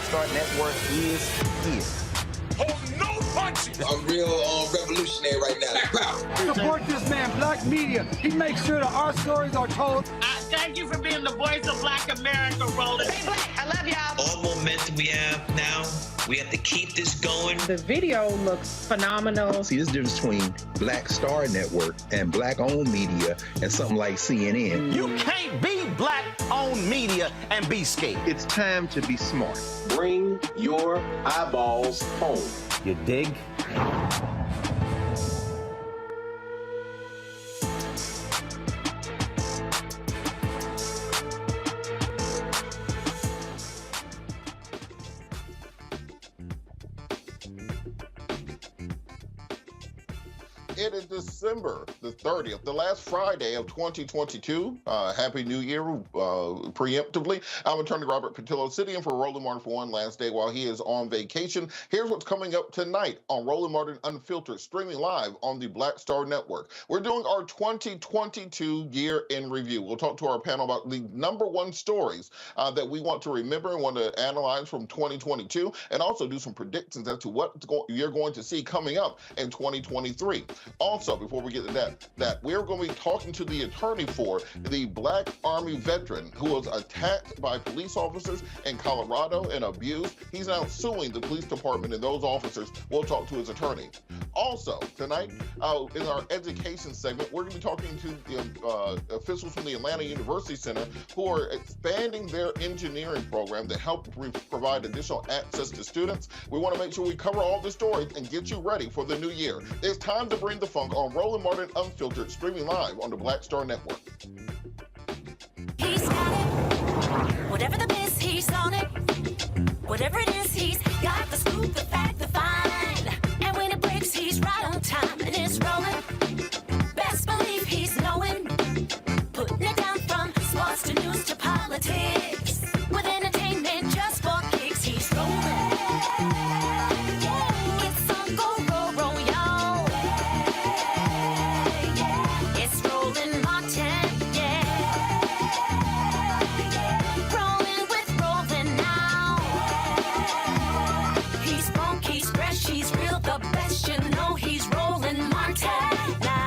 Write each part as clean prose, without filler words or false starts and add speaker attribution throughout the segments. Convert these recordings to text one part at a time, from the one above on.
Speaker 1: Star Network is here.
Speaker 2: Oh, no punches!
Speaker 3: I'm real revolutionary right now.
Speaker 4: Support this man, Black Media. He makes sure that our stories are told.
Speaker 5: Thank you for being the voice of Black America, Roland.
Speaker 6: Hey, Black, I love y'all.
Speaker 7: All momentum we have now, we have to keep this going.
Speaker 8: The video looks phenomenal.
Speaker 9: See, this difference between Black Star Network and Black-owned media and something like CNN.
Speaker 1: You can't be Black-owned media and be scared.
Speaker 9: It's time to be smart.
Speaker 10: Bring your eyeballs home.
Speaker 1: You dig?
Speaker 11: It is December the 30th, the last Friday of 2022. Happy New Year, preemptively. I'm Attorney Robert Patillo, sitting in for Roland Martin for one last day while he is on vacation. Here's what's coming up tonight on Roland Martin Unfiltered, streaming live on the Black Star Network. We're doing our 2022 year in review. We'll talk to our panel about the #1 stories that we want to remember and want to analyze from 2022, and also do some predictions as to what you're going to see coming up in 2023. Also, before we get to that we're going to be talking to the attorney for the Black Army veteran who was attacked by police officers in Colorado and abused. He's now suing the police department and those officers. We'll talk to his attorney. Also, tonight, in our education segment, we're going to be talking to the officials from the Atlanta University Center who are expanding their engineering program to help provide additional access to students. We want to make sure we cover all the stories and get you ready for the new year. It's time to bring the funk on Roland Martin Unfiltered, streaming live on the Black Star Network.
Speaker 12: He's got it. Whatever the biz, he's on it. Whatever it is, he's got the scoop, the fact, the find. And when it breaks, he's right on time and it's rolling. Best believe he's knowing. Putting it down from sports to news to politics. With entertainment just for kicks, he's rolling. It's on go, roll, roll, y'all. It's Roland Martin, yeah. Rolling with Roland now. He's funk, he's fresh, he's real, the best, you know he's Roland Martin now.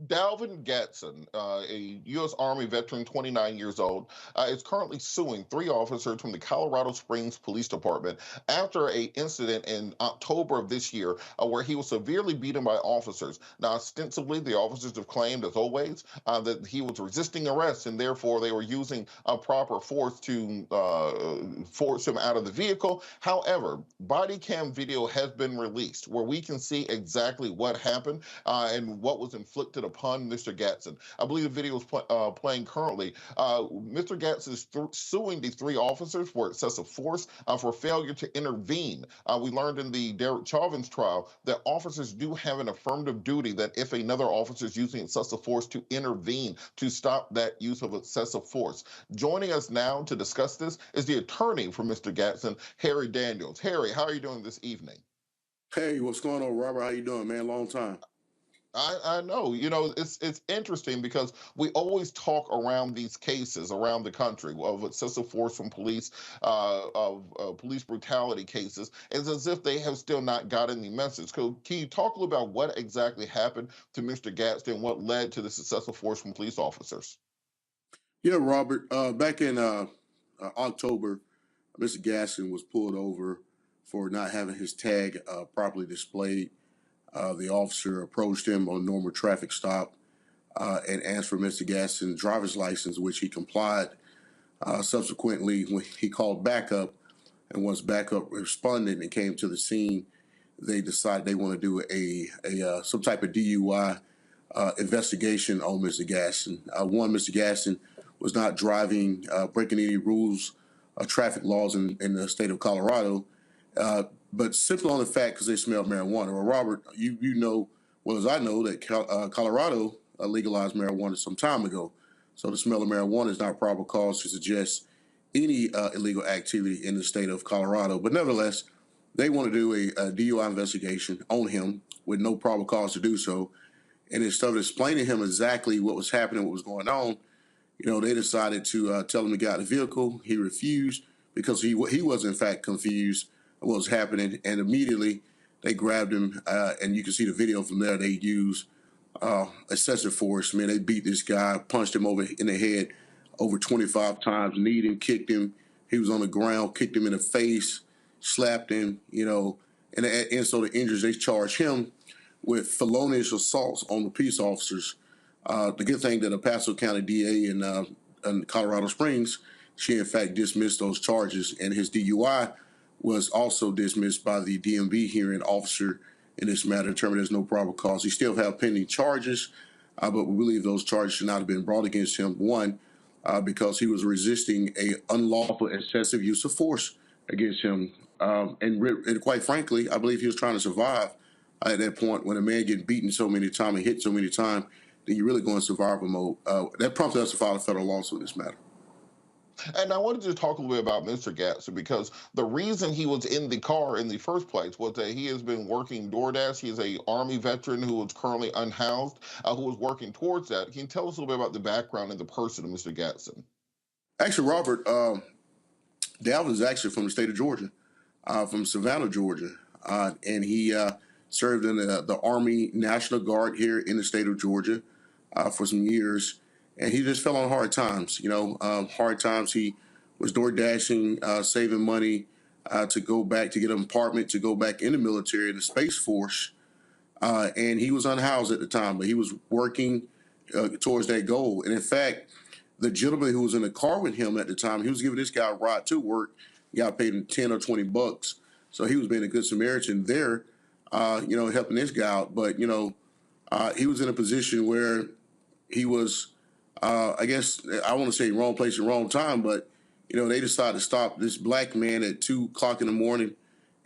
Speaker 11: Dalvin Gadson, a U.S. Army veteran, 29 years old, is currently suing 3 officers from the Colorado Springs Police Department after an incident in October of this year where he was severely beaten by officers. Now, ostensibly, the officers have claimed, as always, that he was resisting arrest and therefore they were using proper force to force him out of the vehicle. However, body cam video has been released where we can see exactly what happened and what was inflicted upon Mr. Gadson. I believe the video is playing currently. Mr. Gadson is suing the 3 officers for excessive force for failure to intervene. We learned in the Derek Chauvin's trial that officers do have an affirmative duty that if another officer is using excessive force to intervene to stop that use of excessive force. Joining us now to discuss this is the attorney for Mr. Gadson, Harry Daniels. Harry, how are you doing this evening?
Speaker 13: Hey, what's going on, Robert? How you doing, man? Long time.
Speaker 11: I know, it's interesting because we always talk around these cases around the country of excessive force from police, of police brutality cases. It's as if they have still not gotten the message. Can you talk a little about what exactly happened to Mr. Gadson and what led to this excessive force from police officers?
Speaker 13: Yeah, Robert, back in October, Mr. Gadson was pulled over for not having his tag properly displayed. The officer approached him on a normal traffic stop and asked for Mr. Gadson's driver's license, which he complied. Subsequently, when he called backup, and once backup responded and came to the scene, they decided they want to do a some type of DUI investigation on Mr. Gadson. Mr. Gadson was not driving, breaking any rules, traffic laws in the state of Colorado. But simply on the fact because they smelled marijuana. Well, Robert, you know well as I know that Colorado legalized marijuana some time ago. So the smell of marijuana is not probable cause to suggest any illegal activity in the state of Colorado. But nevertheless, They want to do a DUI investigation on him with no probable cause to do so. And instead of explaining to him exactly what was happening, what was going on, they decided to tell him to get out of the vehicle. He refused because he was in fact confused of what was happening. And immediately they grabbed him, and you can see the video from there. They used excessive force. I mean, they beat this guy, punched him over in the head over 25 times, kneed him, kicked him. He was on the ground, kicked him in the face, slapped him, and so the injuries, they charged him with felonious assaults on the peace officers. The good thing that El Paso County DA in Colorado Springs, she in fact dismissed those charges, and his DUI was also dismissed by the DMV hearing officer in this matter, determined there's no probable cause. He still have pending charges, but we believe those charges should not have been brought against him. One, because he was resisting a unlawful excessive use of force against him. And quite frankly, I believe he was trying to survive at that point. When a man gets beaten so many times and hit so many times, then you really go in survival mode. That prompted us to file a federal lawsuit in this matter.
Speaker 11: And I wanted to talk a little bit about Mr. Gadson, because the reason he was in the car in the first place was that he has been working DoorDash. He is a Army veteran who is currently unhoused, who was working towards that. Can you tell us a little bit about the background and the person of Mr. Gadson?
Speaker 13: Actually, Robert, Dalvin is actually from the state of Georgia, from Savannah, Georgia. And he served in the Army National Guard here in the state of Georgia for some years. And he just fell on hard times, hard times. He was door dashing, saving money to go back, to get an apartment, to go back in the military, in the Space Force. And he was unhoused at the time, but he was working towards that goal. And in fact, the gentleman who was in the car with him at the time, he was giving this guy a ride to work. He got paid him 10 or 20 bucks. So he was being a good Samaritan there, helping this guy out. But, he was in a position where he was, I guess, I want to say wrong place at wrong time, but, they decided to stop this black man at 2 o'clock in the morning.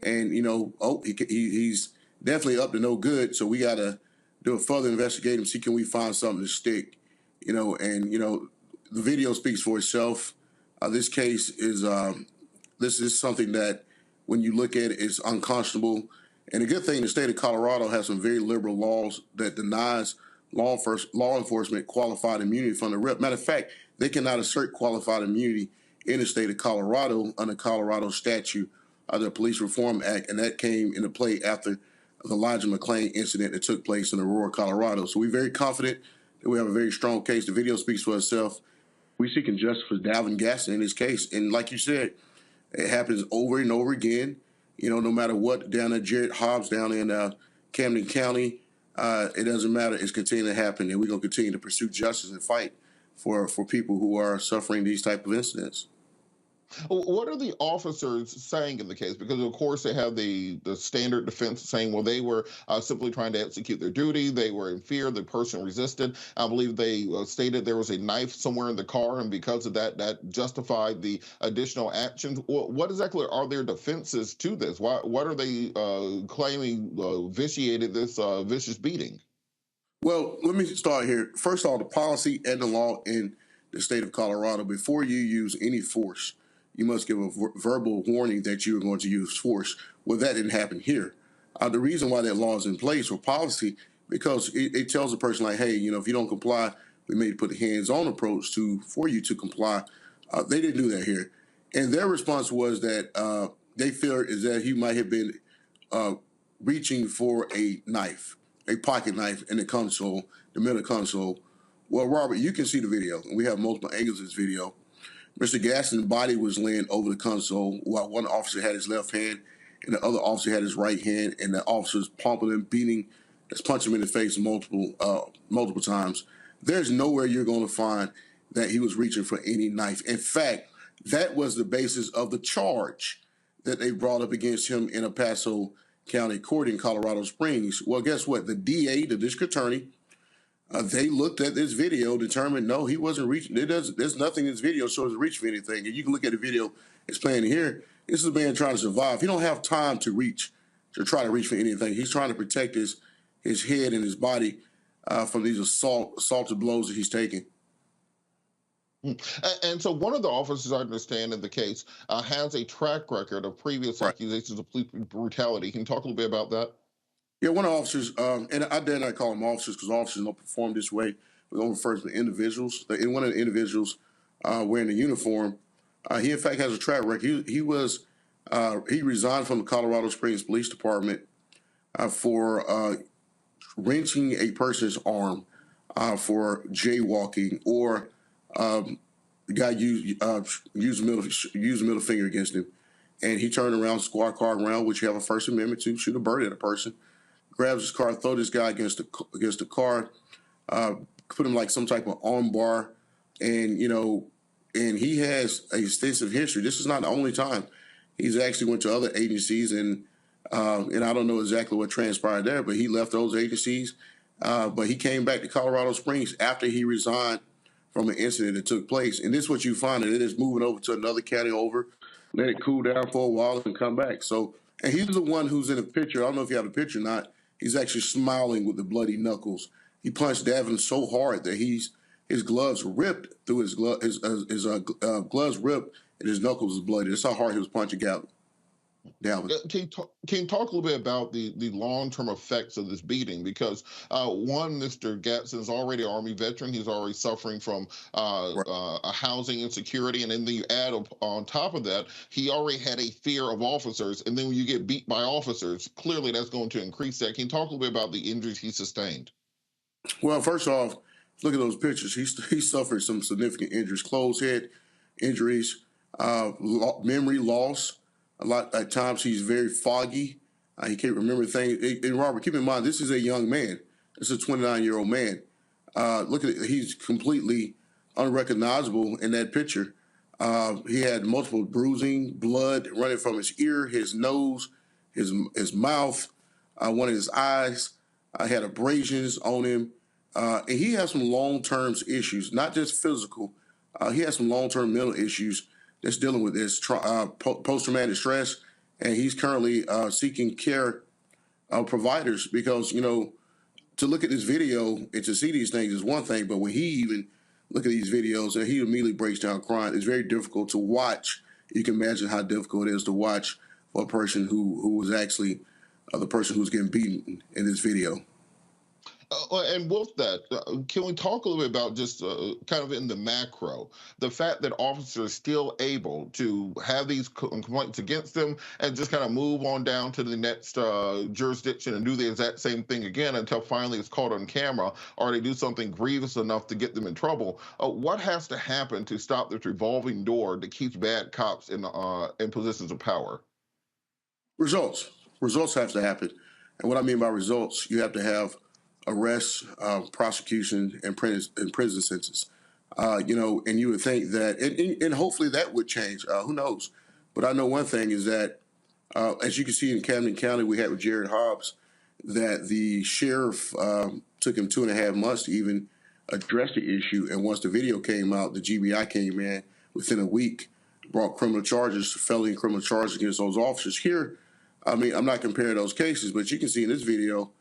Speaker 13: And, he's definitely up to no good. So we got to do a further investigation, see can we find something to stick, the video speaks for itself. This case is, this is something that when you look at it, it's unconscionable. And the good thing, the state of Colorado has some very liberal laws that denies law enforcement qualified immunity from the rep. Matter of fact, they cannot assert qualified immunity in the state of Colorado under Colorado statute, the Police Reform Act, and that came into play after the Elijah McClain incident that took place in Aurora, Colorado. So we're very confident that we have a very strong case. The video speaks for itself. We're seeking justice for Dalvin Gadson in this case. And like you said, it happens over and over again. No matter what, down at Jared Hobbs, down in Camden County, it doesn't matter. It's continuing to happen, and we're going to continue to pursue justice and fight for people who are suffering these type of incidents.
Speaker 11: What are the officers saying in the case? Because, of course, they have the standard defense saying, well, they were simply trying to execute their duty. They were in fear. The person resisted. I believe they stated there was a knife somewhere in the car, and because of that, that justified the additional actions. What exactly are their defenses to this? What are they claiming vitiated this vicious beating?
Speaker 13: Well, let me start here. First of all, the policy and the law in the state of Colorado, before you use any force, you must give a verbal warning that you are going to use force. Well, that didn't happen here. The reason why that law is in place or policy, because it tells a person like, hey, if you don't comply, we may put a hands-on approach for you to comply. They didn't do that here. And their response was that they feared is that he might have been reaching for a knife, a pocket knife in the console, the middle console. Well, Robert, you can see the video. We have multiple angles of this video. Mr. Gadson's body was laying over the console while one officer had his left hand and the other officer had his right hand, and the officer's pumping him, beating, just punching him in the face multiple times. There's nowhere you're going to find that he was reaching for any knife. In fact, that was the basis of the charge that they brought up against him in El Paso County Court in Colorado Springs. Well, guess what? The DA, the district attorney, they looked at this video, determined, no, he wasn't reaching. There's nothing in this video shows reach for anything. And you can look at the video, it's playing here. This is a man trying to survive. He don't have time to try to reach for anything. He's trying to protect his head and his body from these assaultive blows that he's taking.
Speaker 11: And so one of the officers, I understand, in the case has a track record of previous accusations of police brutality. Can you talk a little bit about that?
Speaker 13: Yeah, one of the officers, and I dare not call them officers because officers don't perform this way. We don't refer to the individuals. One of the individuals wearing the uniform, he in fact has a track record. He resigned from the Colorado Springs Police Department for wrenching a person's arm for jaywalking, or the guy used a middle finger against him, and he turned around, squad car around, which you have a First Amendment to shoot a bird at a person. Grabs his car, throw this guy against the car, put him like some type of arm bar, and he has a extensive history. This is not the only time. He's actually went to other agencies, and I don't know exactly what transpired there, but he left those agencies. But he came back to Colorado Springs after he resigned from an incident that took place. And this is what you find, that it is moving over to another county over, let it cool down for a while and come back. So, and he's the one who's in the picture. I don't know if you have the picture or not. He's actually smiling with the bloody knuckles. He punched Dalvin so hard that his gloves ripped through his gloves ripped and his knuckles was bloody. That's how hard he was punching Dalvin.
Speaker 11: Can you talk a little bit about the long-term effects of this beating? Because one, Mr. Gadson is already an Army veteran. He's already suffering from a housing insecurity. And then you add on top of that, he already had a fear of officers. And then when you get beat by officers, clearly that's going to increase that. Can you talk a little bit about the injuries he sustained?
Speaker 13: Well, first off, look at those pictures. He suffered some significant injuries, closed head injuries, memory loss. A lot at times he's very foggy. He can't remember things. And Robert, keep in mind, this is a young man. This is a 29-year-old man. Look at it. He's completely unrecognizable in that picture. He had multiple bruising, blood running from his ear, his nose, his mouth, one of his eyes. Had abrasions on him. And he has some long-term issues, not just physical. He has some long-term mental issues that's dealing with this post-traumatic stress, and he's currently seeking care providers because, to look at this video and to see these things is one thing, but when he even look at these videos and he immediately breaks down crying, it's very difficult to watch. You can imagine how difficult it is to watch for a person who was actually the person who's getting beaten in this video.
Speaker 11: And with that, can we talk a little bit about just kind of in the macro, the fact that officers are still able to have these complaints against them and just kind of move on down to the next jurisdiction and do the exact same thing again until finally it's caught on camera, or they do something grievous enough to get them in trouble? What has to happen to stop this revolving door that keeps bad cops in positions of power?
Speaker 13: Results have to happen. And what I mean by results, you have to have arrests, prosecution, and prison sentences. And you would think that, and hopefully that would change. Who knows? But I know one thing is that, as you can see in Camden County, we had with Jared Hobbs, that the sheriff took him 2.5 months to even address the issue. And once the video came out, the GBI came in within a week, brought criminal charges, felony criminal charges against those officers. Here, I mean, I'm not comparing those cases, but you can see in this video,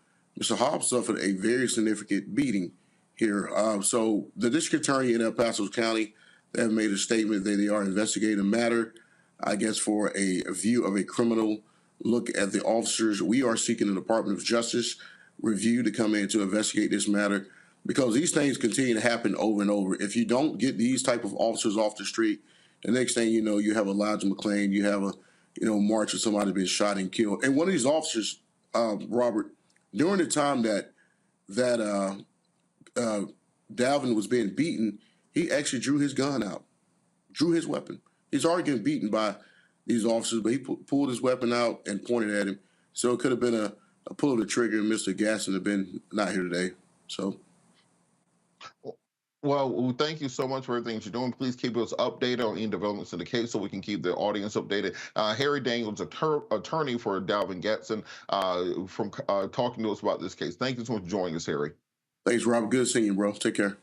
Speaker 13: Mr. Hobbs suffered a very significant beating here. So the district attorney in El Paso County, they have made a statement that they are investigating the matter, I guess, for a view of a criminal look at the officers. We are seeking the Department of Justice review to come in to investigate this matter because these things continue to happen over and over. If you don't get these type of officers off the street, the next thing you know, you have Elijah McClain, you have a march of somebody being shot and killed. And one of these officers, Robert, during the time that Dalvin was being beaten, he actually drew his gun out, drew his weapon. He's already getting beaten by these officers, but he pulled his weapon out and pointed at him. So it could have been a pull of the trigger, and Mr. Gadson have been not here today. So.
Speaker 11: Well, thank you so much for everything you're doing. Please keep us updated on any developments in the case so we can keep the audience updated. Harry Daniels, attorney for Dalvin Gadson, from talking to us about this case. Thank you so much for joining us, Harry.
Speaker 13: Thanks, Robert. Good seeing you, bro. Take care.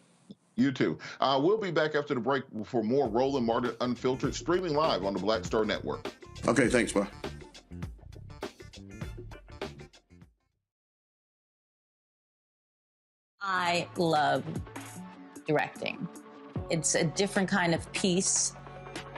Speaker 11: You too. We'll be back after the break for more Roland Martin Unfiltered, streaming live on the Black Star Network.
Speaker 13: Okay, thanks, bye.
Speaker 6: I love directing. It's a different kind of peace.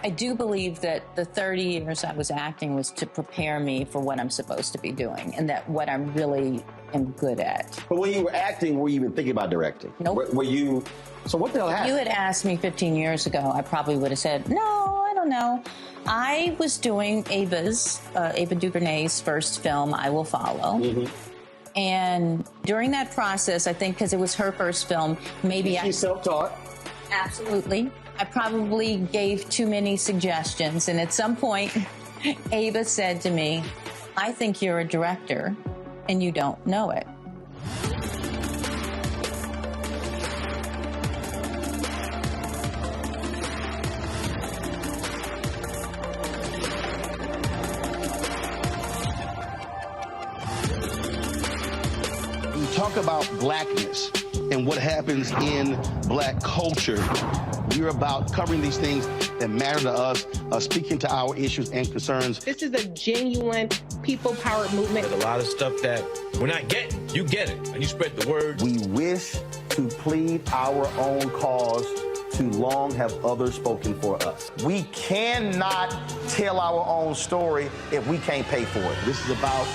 Speaker 6: I do believe that the 30 years I was acting was to prepare me for what I'm supposed to be doing and that what I'm really am good at.
Speaker 1: But when you were acting, were you even thinking about directing?
Speaker 6: Nope.
Speaker 1: Were you? So what the hell happened?
Speaker 6: If you had asked me 15 years ago, I probably would have said, no, I don't know. I was doing Ava DuVernay's first film, I Will Follow. Mm-hmm. And during that process, I think because it was her first film, maybe
Speaker 1: She's self-taught.
Speaker 6: Absolutely. I probably gave too many suggestions. And at some point, Ava said to me, I think you're a director and you don't know it.
Speaker 1: You talk about blackness and what happens in black culture. We're about covering these things that matter to us, speaking to our issues and concerns.
Speaker 8: This is a genuine people-powered movement.
Speaker 2: There's a lot of stuff that we're not getting. You get it, and you spread the word.
Speaker 1: We wish to plead our own cause. Too long have others spoken for us. We cannot tell our own story if we can't pay for it. This is about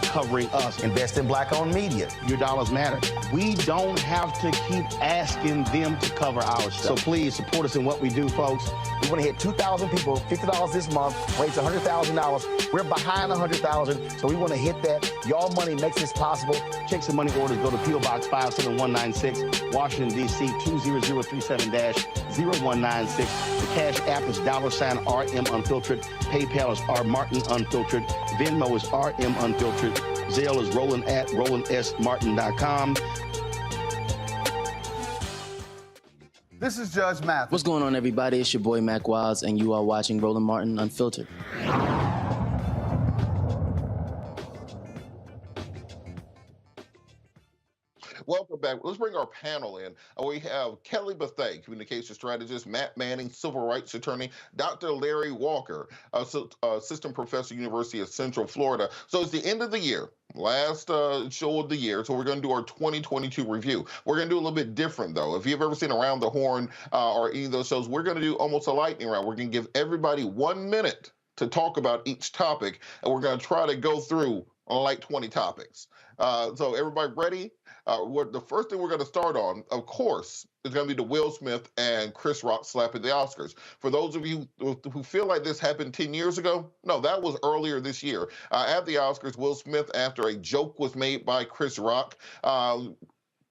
Speaker 1: covering us. Invest in black-owned media. Your dollars matter. We don't have to keep asking them to cover our stuff. So please support us in what we do, folks. We want to hit 2,000 people, $50 this month, raise $100,000. We're behind $100,000, so we want to hit that. Y'all money makes this possible. Check some money orders. Go to P.O. Box 57196, Washington, D.C. 20037-0196. The Cash App is $RM Unfiltered. PayPal is R Martin Unfiltered. Venmo is RM Unfiltered. Zelle is Roland at RolandSMartin.com.
Speaker 14: This is Judge Mathis.
Speaker 15: What's going on, everybody? It's your boy Mac Wiles, and you are watching Roland Martin Unfiltered.
Speaker 11: Welcome back. Let's bring our panel in. We have Kelly Bethea, communication strategist, Matt Manning, civil rights attorney, Dr. Larry Walker, assistant professor, University of Central Florida. So it's the end of the year. Last show of the year, so we're going to do our 2022 review. We're going to do a little bit different, though. If you've ever seen Around the Horn or any of those shows, we're going to do almost a lightning round. We're going to give everybody 1 minute to talk about each topic, and we're going to try to go through like 20 topics. So everybody ready? The first thing we're going to start on, of course, is going to be the Will Smith and Chris Rock slap at the Oscars. For those of you who feel like this happened 10 years ago, no, that was earlier this year. At the Oscars, Will Smith, after a joke was made by Chris Rock,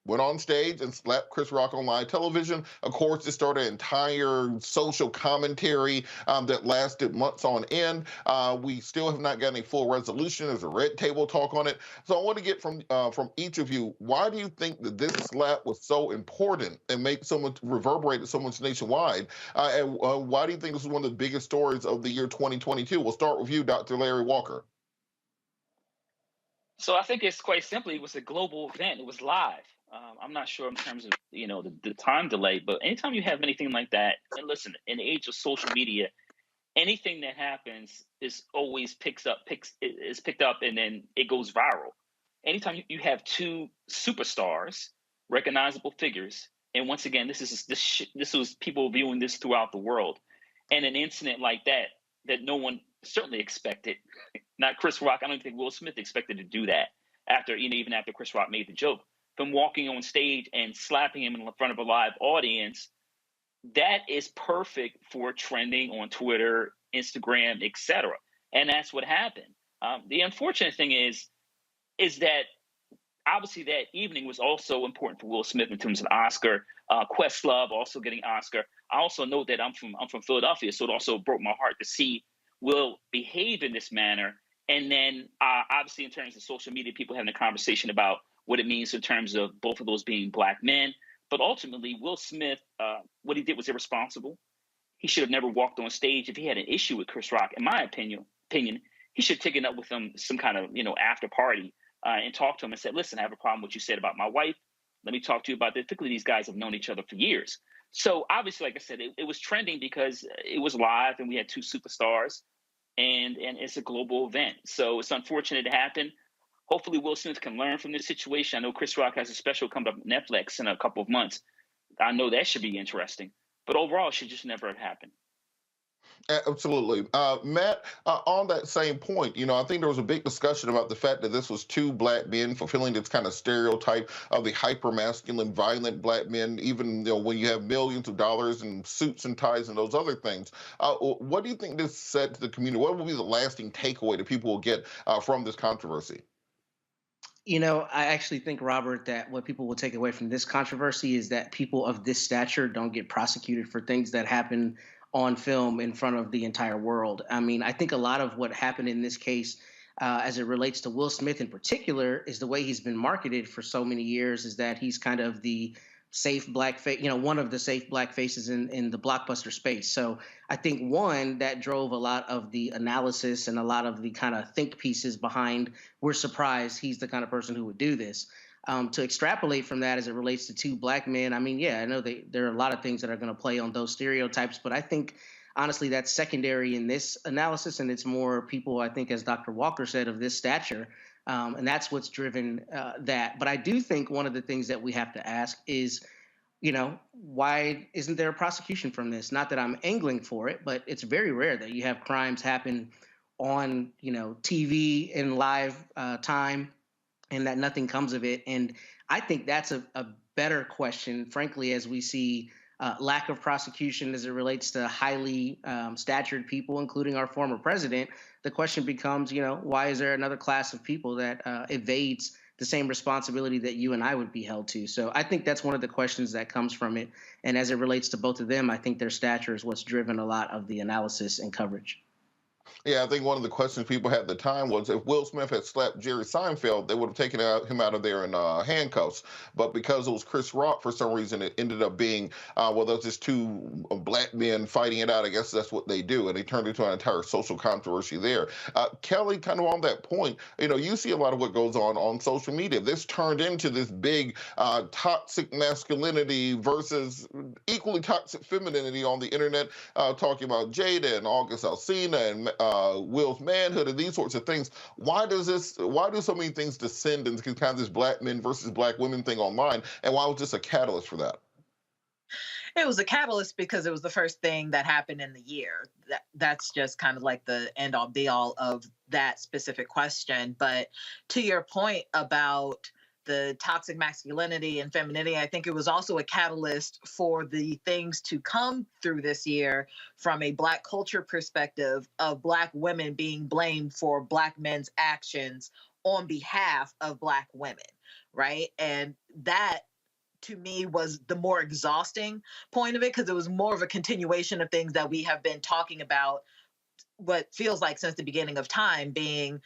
Speaker 11: went on stage and slapped Chris Rock on live television. Of course, it started an entire social commentary that lasted months on end. We still have not gotten a full resolution. There's a red table talk on it. So I want to get from each of you, why do you think that this slap was so important and reverberated so much nationwide? And why do you think this is one of the biggest stories of the year 2022? We'll start with you, Dr. Larry Walker.
Speaker 16: So I think it's quite simply, it was a global event. It was live. I'm not sure in terms of, the time delay, but anytime you have anything like that, and listen, in the age of social media, anything that happens is always picked up and then it goes viral. Anytime you have two superstars, recognizable figures, and once again, this was people viewing this throughout the world, and an incident like that no one certainly expected, not Chris Rock. I don't think Will Smith expected to do that even after Chris Rock made the joke. From walking on stage and slapping him in front of a live audience, that is perfect for trending on Twitter, Instagram, etc. And that's what happened. The unfortunate thing is that obviously that evening was also important for Will Smith in terms of Oscar. Questlove also getting Oscar. I also know that I'm from Philadelphia, so it also broke my heart to see Will behave in this manner. And then obviously in terms of social media, people having a conversation about what it means in terms of both of those being black men. But ultimately, Will Smith, what he did was irresponsible. He should have never walked on stage. If he had an issue with Chris Rock, in my opinion, he should have taken up with him some kind of, after party and talked to him and said, listen, I have a problem with what you said about my wife. Let me talk to you about this. Particularly, these guys have known each other for years. So obviously, like I said, it was trending because it was live and we had two superstars and it's a global event. So it's unfortunate it happened. Hopefully, Will Smith can learn from this situation. I know Chris Rock has a special coming up on Netflix in a couple of months. I know that should be interesting. But overall, it should just never have happened.
Speaker 11: Absolutely. Matt, on that same point, I think there was a big discussion about the fact that this was two black men fulfilling this kind of stereotype of the hyper-masculine, violent black men, even when you have millions of dollars and suits and ties and those other things. What do you think this said to the community? What will be the lasting takeaway that people will get from this controversy?
Speaker 17: I actually think, Robert, that what people will take away from this controversy is that people of this stature don't get prosecuted for things that happen on film in front of the entire world. I mean, I think a lot of what happened in this case, as it relates to Will Smith in particular, is the way he's been marketed for so many years, is that he's kind of the safe black face, one of the safe black faces in the blockbuster space. So I think, one, that drove a lot of the analysis and a lot of the kind of think pieces behind, we're surprised he's the kind of person who would do this. To extrapolate from that as it relates to two black men, I mean, yeah, I know there are a lot of things that are going to play on those stereotypes, but I think, honestly, that's secondary in this analysis, and it's more people, I think, as Dr. Walker said, of this stature, and that's what's driven that. But I do think one of the things that we have to ask is, why isn't there a prosecution from this? Not that I'm angling for it, but it's very rare that you have crimes happen on, TV in live time, and that nothing comes of it. And I think that's a better question, frankly, as we see lack of prosecution as it relates to highly statured people, including our former president. The question becomes, why is there another class of people that evades the same responsibility that you and I would be held to? So I think that's one of the questions that comes from it. And as it relates to both of them, I think their stature is what's driven a lot of the analysis and coverage.
Speaker 11: Yeah, I think one of the questions people had at the time was if Will Smith had slapped Jerry Seinfeld, they would have taken him out of there in handcuffs. But because it was Chris Rock, for some reason, it ended up being, those just two black men fighting it out. I guess that's what they do. And they turned into an entire social controversy there. Kelly, kind of on that point, you see a lot of what goes on social media. This turned into this big toxic masculinity versus equally toxic femininity on the internet, talking about Jada and August Alsina and Will's manhood and these sorts of things. Why do so many things descend into kind of this black men versus black women thing online? And why was this a catalyst for that?
Speaker 18: It was a catalyst because it was the first thing that happened in the year. That's just kind of like the end all be all of that specific question. But to your point about the toxic masculinity and femininity, I think it was also a catalyst for the things to come through this year from a Black culture perspective of Black women being blamed for Black men's actions on behalf of Black women, right? And that, to me, was the more exhausting point of it, because it was more of a continuation of things that we have been talking about, what feels like since the beginning of time, being,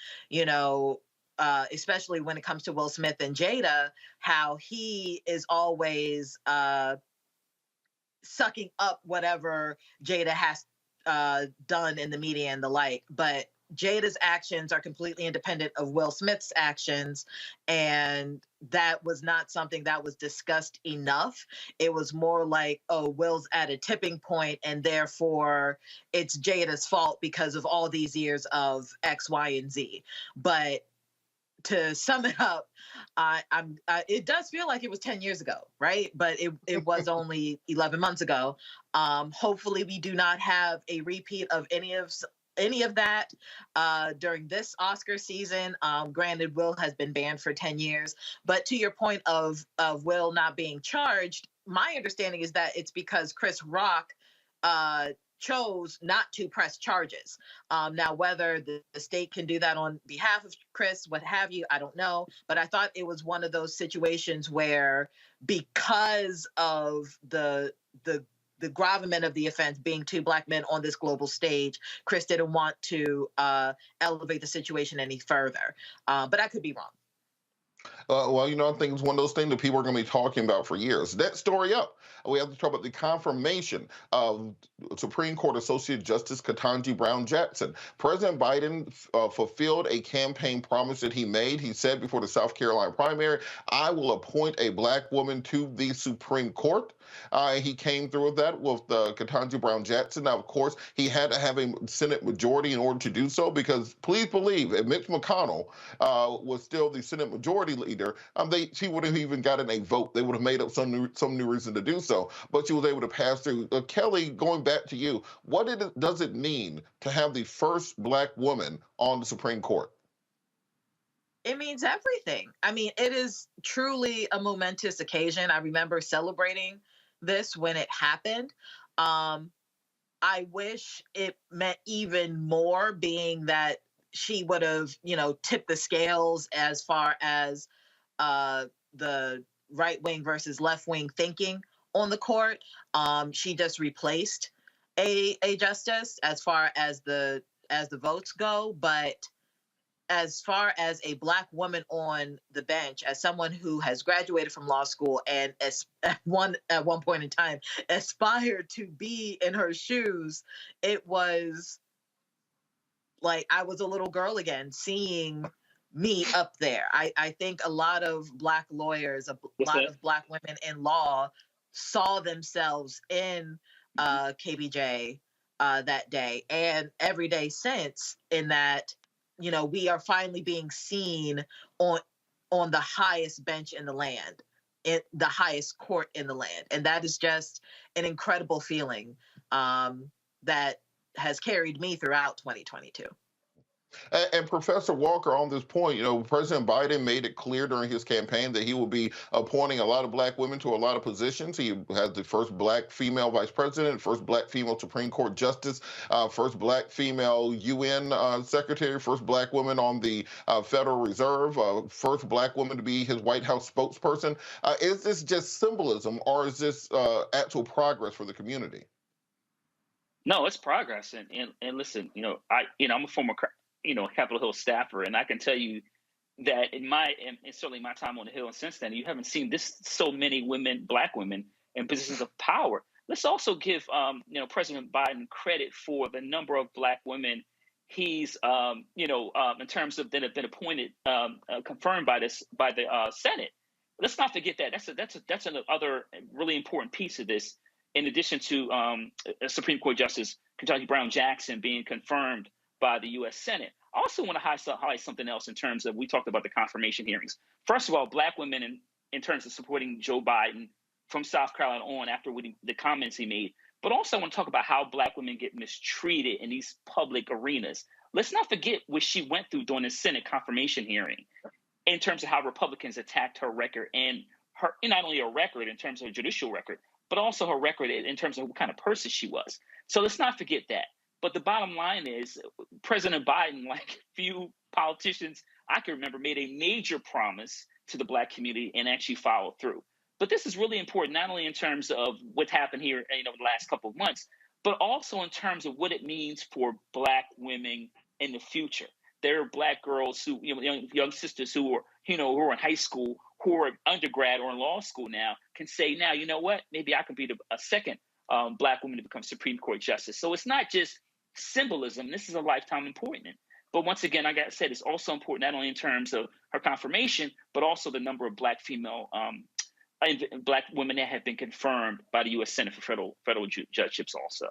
Speaker 18: especially when it comes to Will Smith and Jada, how he is always sucking up whatever Jada has done in the media and the like. But Jada's actions are completely independent of Will Smith's actions, and that was not something that was discussed enough. It was more like, oh, Will's at a tipping point, and therefore it's Jada's fault because of all these years of X, Y, and Z. But to sum it up, it does feel like it was 10 years ago, right? But it was only 11 months ago. Hopefully we do not have a repeat of any of that during this Oscar season. Granted, Will has been banned for 10 years. But to your point of Will not being charged, my understanding is that it's because Chris Rock chose not to press charges. Now, whether the state can do that on behalf of Chris, what have you, I don't know. But I thought it was one of those situations where, because of the gravamen of the offense being two Black men on this global stage, Chris didn't want to elevate the situation any further. But I could be wrong.
Speaker 11: Well, I think it's one of those things that people are going to be talking about for years. Next story up, we have to talk about the confirmation of Supreme Court Associate Justice Katanji Brown Jackson. President Biden fulfilled a campaign promise that he made. He said before the South Carolina primary, I will appoint a Black woman to the Supreme Court. He came through with that with Katanji Brown Jackson. Now, of course, he had to have a Senate majority in order to do so, because please believe, if Mitch McConnell was still the Senate majority minority leader, she would have even gotten a vote. They would have made up some new reason to do so, but she was able to pass through. Kelly, going back to you, what does it mean to have the first Black woman on the Supreme Court?
Speaker 18: It means everything. I mean, it is truly a momentous occasion. I remember celebrating this when it happened. I wish it meant even more, being that she would have, tipped the scales as far as the right wing versus left wing thinking on the court. She just replaced a justice as far as the votes go, but as far as a Black woman on the bench, as someone who has graduated from law school and at one point in time aspired to be in her shoes, it was like I was a little girl again, seeing me up there. I think a lot of Black lawyers, a lot of Black women in law saw themselves in KBJ that day, and every day since, in that, we are finally being seen on the highest bench in the land, in the highest court in the land. And that is just an incredible feeling that has carried me throughout 2022.
Speaker 11: And Professor Walker, on this point, President Biden made it clear during his campaign that he will be appointing a lot of Black women to a lot of positions. He has the first Black female vice president, first Black female Supreme Court justice, first Black female UN secretary, first Black woman on the Federal Reserve, first Black woman to be his White House spokesperson. Is this just symbolism, or is this actual progress for the community?
Speaker 16: No, it's progress. And listen, I'm a former Capitol Hill staffer, and I can tell you that in certainly my time on the Hill and since then, you haven't seen so many women, Black women, in positions of power. Let's also give President Biden credit for the number of Black women he's in terms of that have been appointed, confirmed by the Senate. Let's not forget that. That's another really important piece of this. In addition to Supreme Court Justice Katanji Brown Jackson being confirmed by the U.S. Senate. I also want to highlight something else in terms of, we talked about the confirmation hearings. First of all, Black women in terms of supporting Joe Biden from South Carolina on after the comments he made. But also I want to talk about how Black women get mistreated in these public arenas. Let's not forget what she went through during the Senate confirmation hearing in terms of how Republicans attacked her record, and not only her record in terms of her judicial record, but also her record in terms of what kind of person she was. So let's not forget that. But the bottom line is, President Biden, like few politicians I can remember, made a major promise to the Black community and actually followed through. But this is really important, not only in terms of what's happened here, the last couple of months, but also in terms of what it means for Black women in the future. There are Black girls who, young sisters who are in high school, who are undergrad or in law school now, can say now, you know what, maybe I can be a second Black woman to become Supreme Court justice. So it's not just symbolism. This is a lifetime appointment. But once again, like I said, it's also important not only in terms of her confirmation, but also the number of Black women that have been confirmed by the U.S. Senate for federal judgeships also.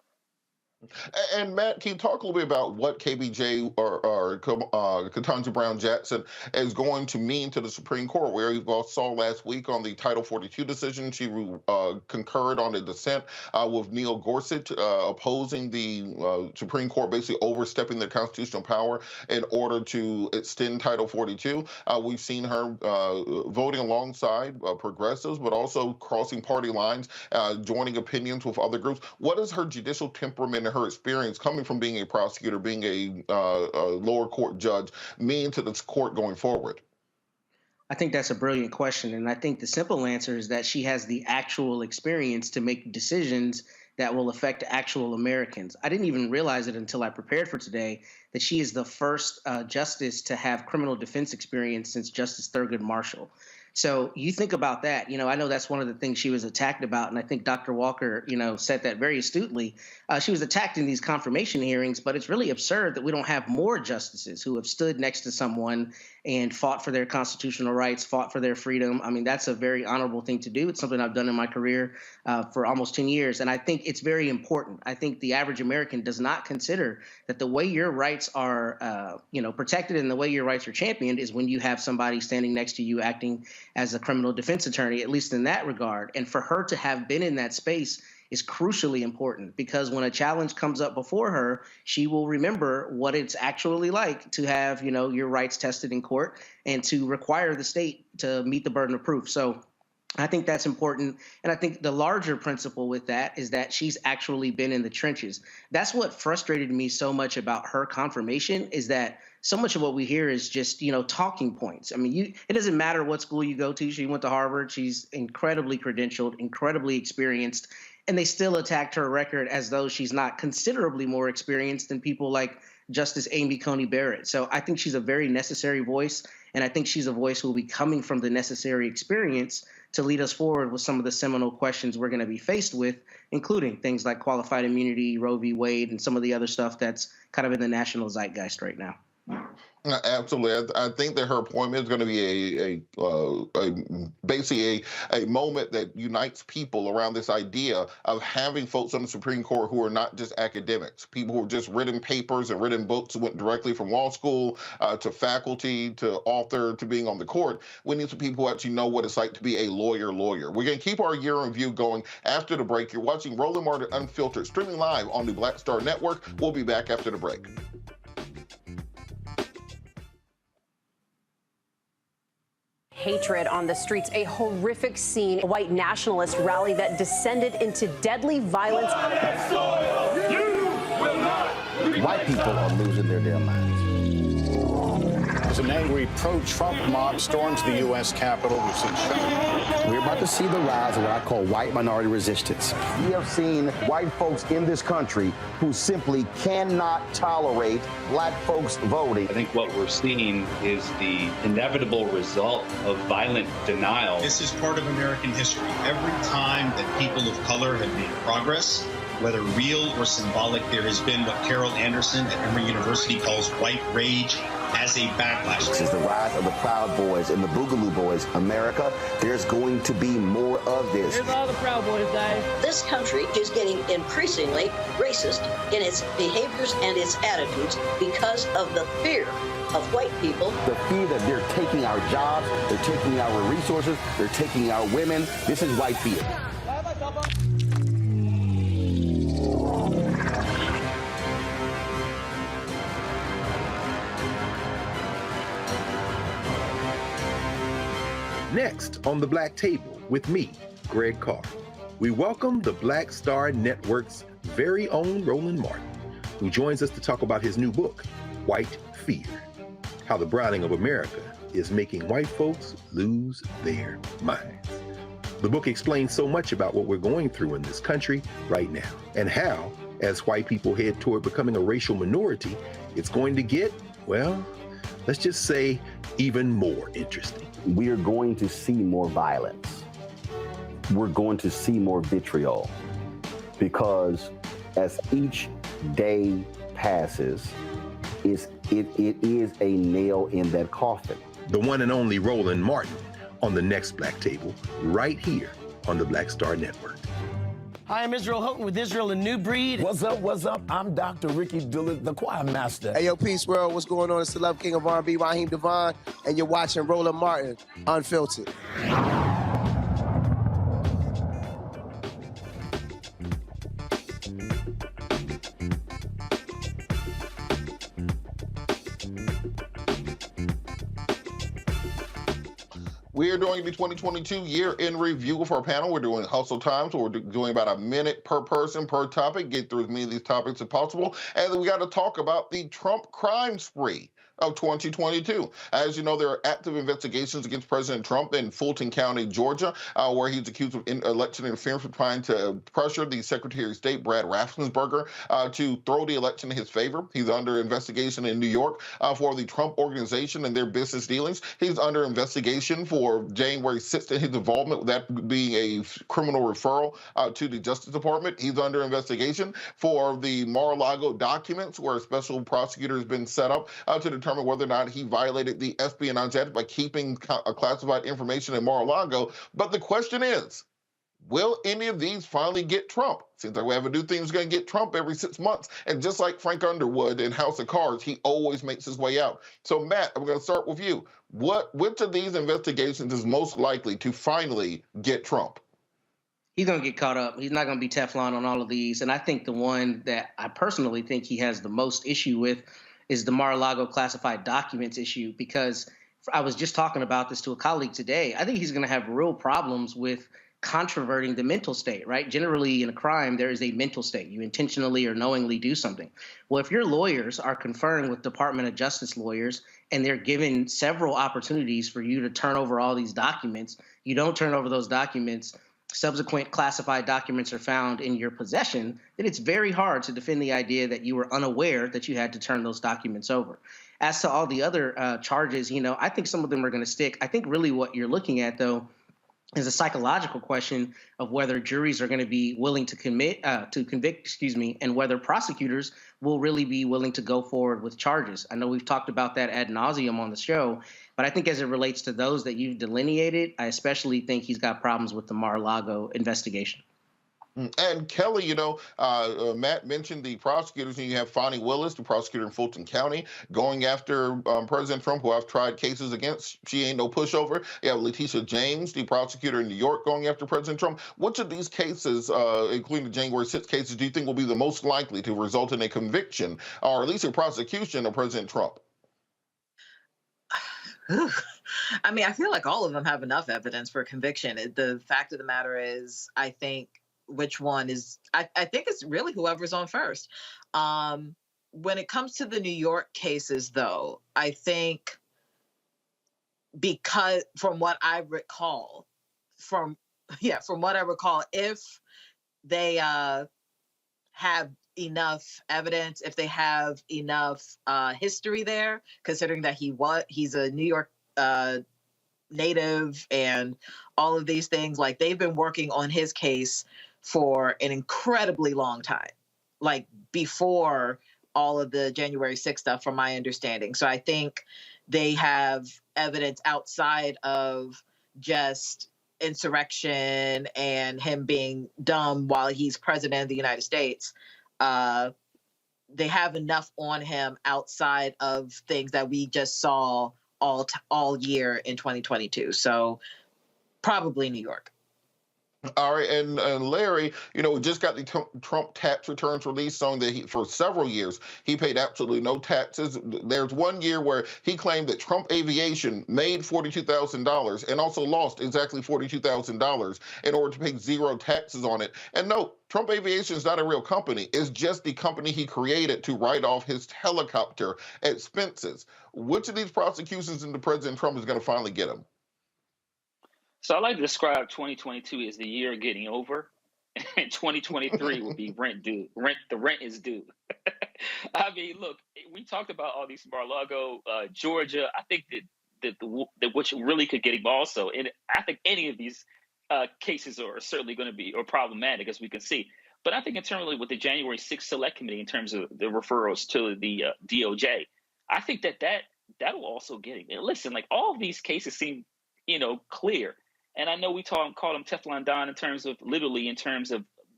Speaker 11: And Matt, can you talk a little bit about what KBJ or Katanji Brown Jackson is going to mean to the Supreme Court? Where you saw last week on the Title 42 decision, she concurred on the dissent with Neil Gorsuch, opposing the Supreme Court basically overstepping their constitutional power in order to extend Title 42. We've seen her voting alongside progressives, but also crossing party lines, joining opinions with other groups. What is her judicial temperament and her experience coming from being a prosecutor, being a lower court judge, mean to this court going forward?
Speaker 17: I think that's a brilliant question. And I think the simple answer is that she has the actual experience to make decisions that will affect actual Americans. I didn't even realize it until I prepared for today that she is the first justice to have criminal defense experience since Justice Thurgood Marshall. So you think about that. I know that's one of the things she was attacked about. And I think Dr. Walker, said that very astutely. She was attacked in these confirmation hearings, but it's really absurd that we don't have more justices who have stood next to someone and fought for their constitutional rights, fought for their freedom. I mean, that's a very honorable thing to do. It's something I've done in my career for almost 10 years. And I think it's very important. I think the average American does not consider that the way your rights are, protected and the way your rights are championed is when you have somebody standing next to you acting as a criminal defense attorney, at least in that regard. And for her to have been in that space is crucially important, because when a challenge comes up before her, she will remember what it's actually like to have, your rights tested in court and to require the state to meet the burden of proof. So I think that's important. And I think the larger principle with that is that she's actually been in the trenches. That's what frustrated me so much about her confirmation, is that so much of what we hear is just, talking points. I mean, it doesn't matter what school you go to. She went to Harvard. She's incredibly credentialed, incredibly experienced, and they still attacked her record as though she's not considerably more experienced than people like Justice Amy Coney Barrett. So I think she's a very necessary voice, and I think she's a voice who will be coming from the necessary experience to lead us forward with some of the seminal questions we're going to be faced with, including things like qualified immunity, Roe v. Wade, and some of the other stuff that's kind of in the national zeitgeist right now.
Speaker 11: Absolutely. I think that her appointment is going to be basically a moment that unites people around this idea of having folks on the Supreme Court who are not just academics, people who have just written papers and written books, went directly from law school to faculty to author to being on the court. We need some people who actually know what it's like to be a lawyer. We're going to keep our year in review going after the break. You're watching Roland Martin Unfiltered, streaming live on the Black Star Network. We'll be back after the break.
Speaker 19: Hatred on the streets, a horrific scene, a white nationalist rally that descended into deadly violence.
Speaker 1: White people are losing their damn minds.
Speaker 20: As an angry pro-Trump mob storms the U.S. Capitol, we've seen shooting.
Speaker 1: We're about to see the rise of what I call white minority resistance. We have seen white folks in this country who simply cannot tolerate black folks voting.
Speaker 21: I think what we're seeing is the inevitable result of violent denial.
Speaker 22: This is part of American history. Every time that people of color have made progress, whether real or symbolic, there has been what Carol Anderson at Emory University calls white rage as a backlash.
Speaker 1: This is the rise of the Proud Boys and the Boogaloo Boys. America, there's going to be more of this.
Speaker 23: Here's all the Proud Boys, guys.
Speaker 24: This country is getting increasingly racist in its behaviors and its attitudes because of the fear of white people.
Speaker 1: The fear that they're taking our jobs, they're taking our resources, they're taking our women. This is white fear.
Speaker 9: Next on The Black Table with me, Greg Carr, we welcome the Black Star Network's very own Roland Martin, who joins us to talk about his new book, White Fear, How the Browning of America is Making White Folks Lose Their Minds. The book explains so much about what we're going through in this country right now, and how, as white people head toward becoming a racial minority, it's going to get, well, let's just say, even more interesting.
Speaker 1: We are going to see more violence. We're going to see more vitriol, because as each day passes, it is a nail in that coffin.
Speaker 9: The one and only Roland Martin on the next Black Table, right here on the Black Star Network.
Speaker 25: Hi, I'm Israel Houghton with Israel and New Breed.
Speaker 26: What's up? I'm Dr. Ricky Dillard, the choir master.
Speaker 27: Hey, yo, Peace World, what's going on? It's the Love King of R&B, Raheem Devon, and you're watching Roland Martin, Unfiltered.
Speaker 11: We are doing the 2022 year in review with our panel. We're doing hustle time, so we're doing about a minute per person per topic, get through as many of these topics as possible. And then we got to talk about the Trump crime spree of 2022. As you know, there are active investigations against President Trump in Fulton County, Georgia, where he's accused of election interference for trying to pressure the Secretary of State, Brad Raffensperger, to throw the election in his favor. He's under investigation in New York for the Trump Organization and their business dealings. He's under investigation for January 6th and his involvement with that being a criminal referral to the Justice Department. He's under investigation for the Mar-a-Lago documents, where a special prosecutor has been set up to determine determine whether or not he violated the Espionage Act by keeping classified information in Mar-a-Lago. But the question is, will any of these finally get Trump? Seems like we have a new thing that's going to get Trump every 6 months. And just like Frank Underwood in House of Cards, he always makes his way out. So, Matt, I'm going to start with you. Which of these investigations is most likely to finally get Trump?
Speaker 17: He's going to get caught up. He's not going to be Teflon on all of these. And I think the one that I personally think he has the most issue with is the Mar-a-Lago classified documents issue, because I was just talking about this to a colleague today. I think he's going to have real problems with controverting the mental state, right? Generally in a crime, there is a mental state. You intentionally or knowingly do something. Well, if your lawyers are conferring with Department of Justice lawyers and they're given several opportunities for you to turn over all these documents, you don't turn over those documents, subsequent classified documents are found in your possession, then it's very hard to defend the idea that you were unaware that you had to turn those documents over. As to all the other charges, I think some of them are going to stick. I think really what you're looking at, though, is a psychological question of whether juries are going to be willing to convict, and whether prosecutors will really be willing to go forward with charges. I know we've talked about that ad nauseum on the show, but I think as it relates to those that you've delineated, I especially think he's got problems with the Mar-a-Lago investigation.
Speaker 11: And Kelly, Matt mentioned the prosecutors, and you have Fonnie Willis, the prosecutor in Fulton County, going after President Trump, who I've tried cases against. She ain't no pushover. You have Letitia James, the prosecutor in New York, going after President Trump. Which of these cases, including the January 6th cases, do you think will be the most likely to result in a conviction, or at least a prosecution of President Trump?
Speaker 18: I mean, I feel like all of them have enough evidence for conviction. The fact of the matter is, I think which one is, I think it's really whoever's on first. When it comes to the New York cases, though, I think because from what I recall, if they have enough evidence, if they have enough history there, considering that he's a New York native and all of these things, like they've been working on his case for an incredibly long time, like before all of the January 6th stuff, from my understanding. So I think they have evidence outside of just insurrection and him being dumb while he's president of the United States. They have enough on him outside of things that we just saw all year in 2022. So probably New York.
Speaker 11: All right, and Larry, we just got the Trump tax returns released, showing that for several years he paid absolutely no taxes. There's one year where he claimed that Trump Aviation made $42,000 and also lost exactly $42,000 in order to pay zero taxes on it. And no, Trump Aviation is not a real company. It's just the company he created to write off his helicopter expenses. Which of these prosecutions into President Trump is going to finally get him?
Speaker 16: So I like to describe 2022 as the year getting over, and 2023 will be rent due. The rent is due. I mean, look, we talked about all these Mar-a-Lago, Georgia. I think that which really could get him also, and I think any of these cases are certainly going to be problematic, as we can see. But I think internally with the January 6th Select Committee, in terms of the referrals to the DOJ, I think that'll also get him. And listen, like all of these cases seem, clear. And I know we call him Teflon Don in terms of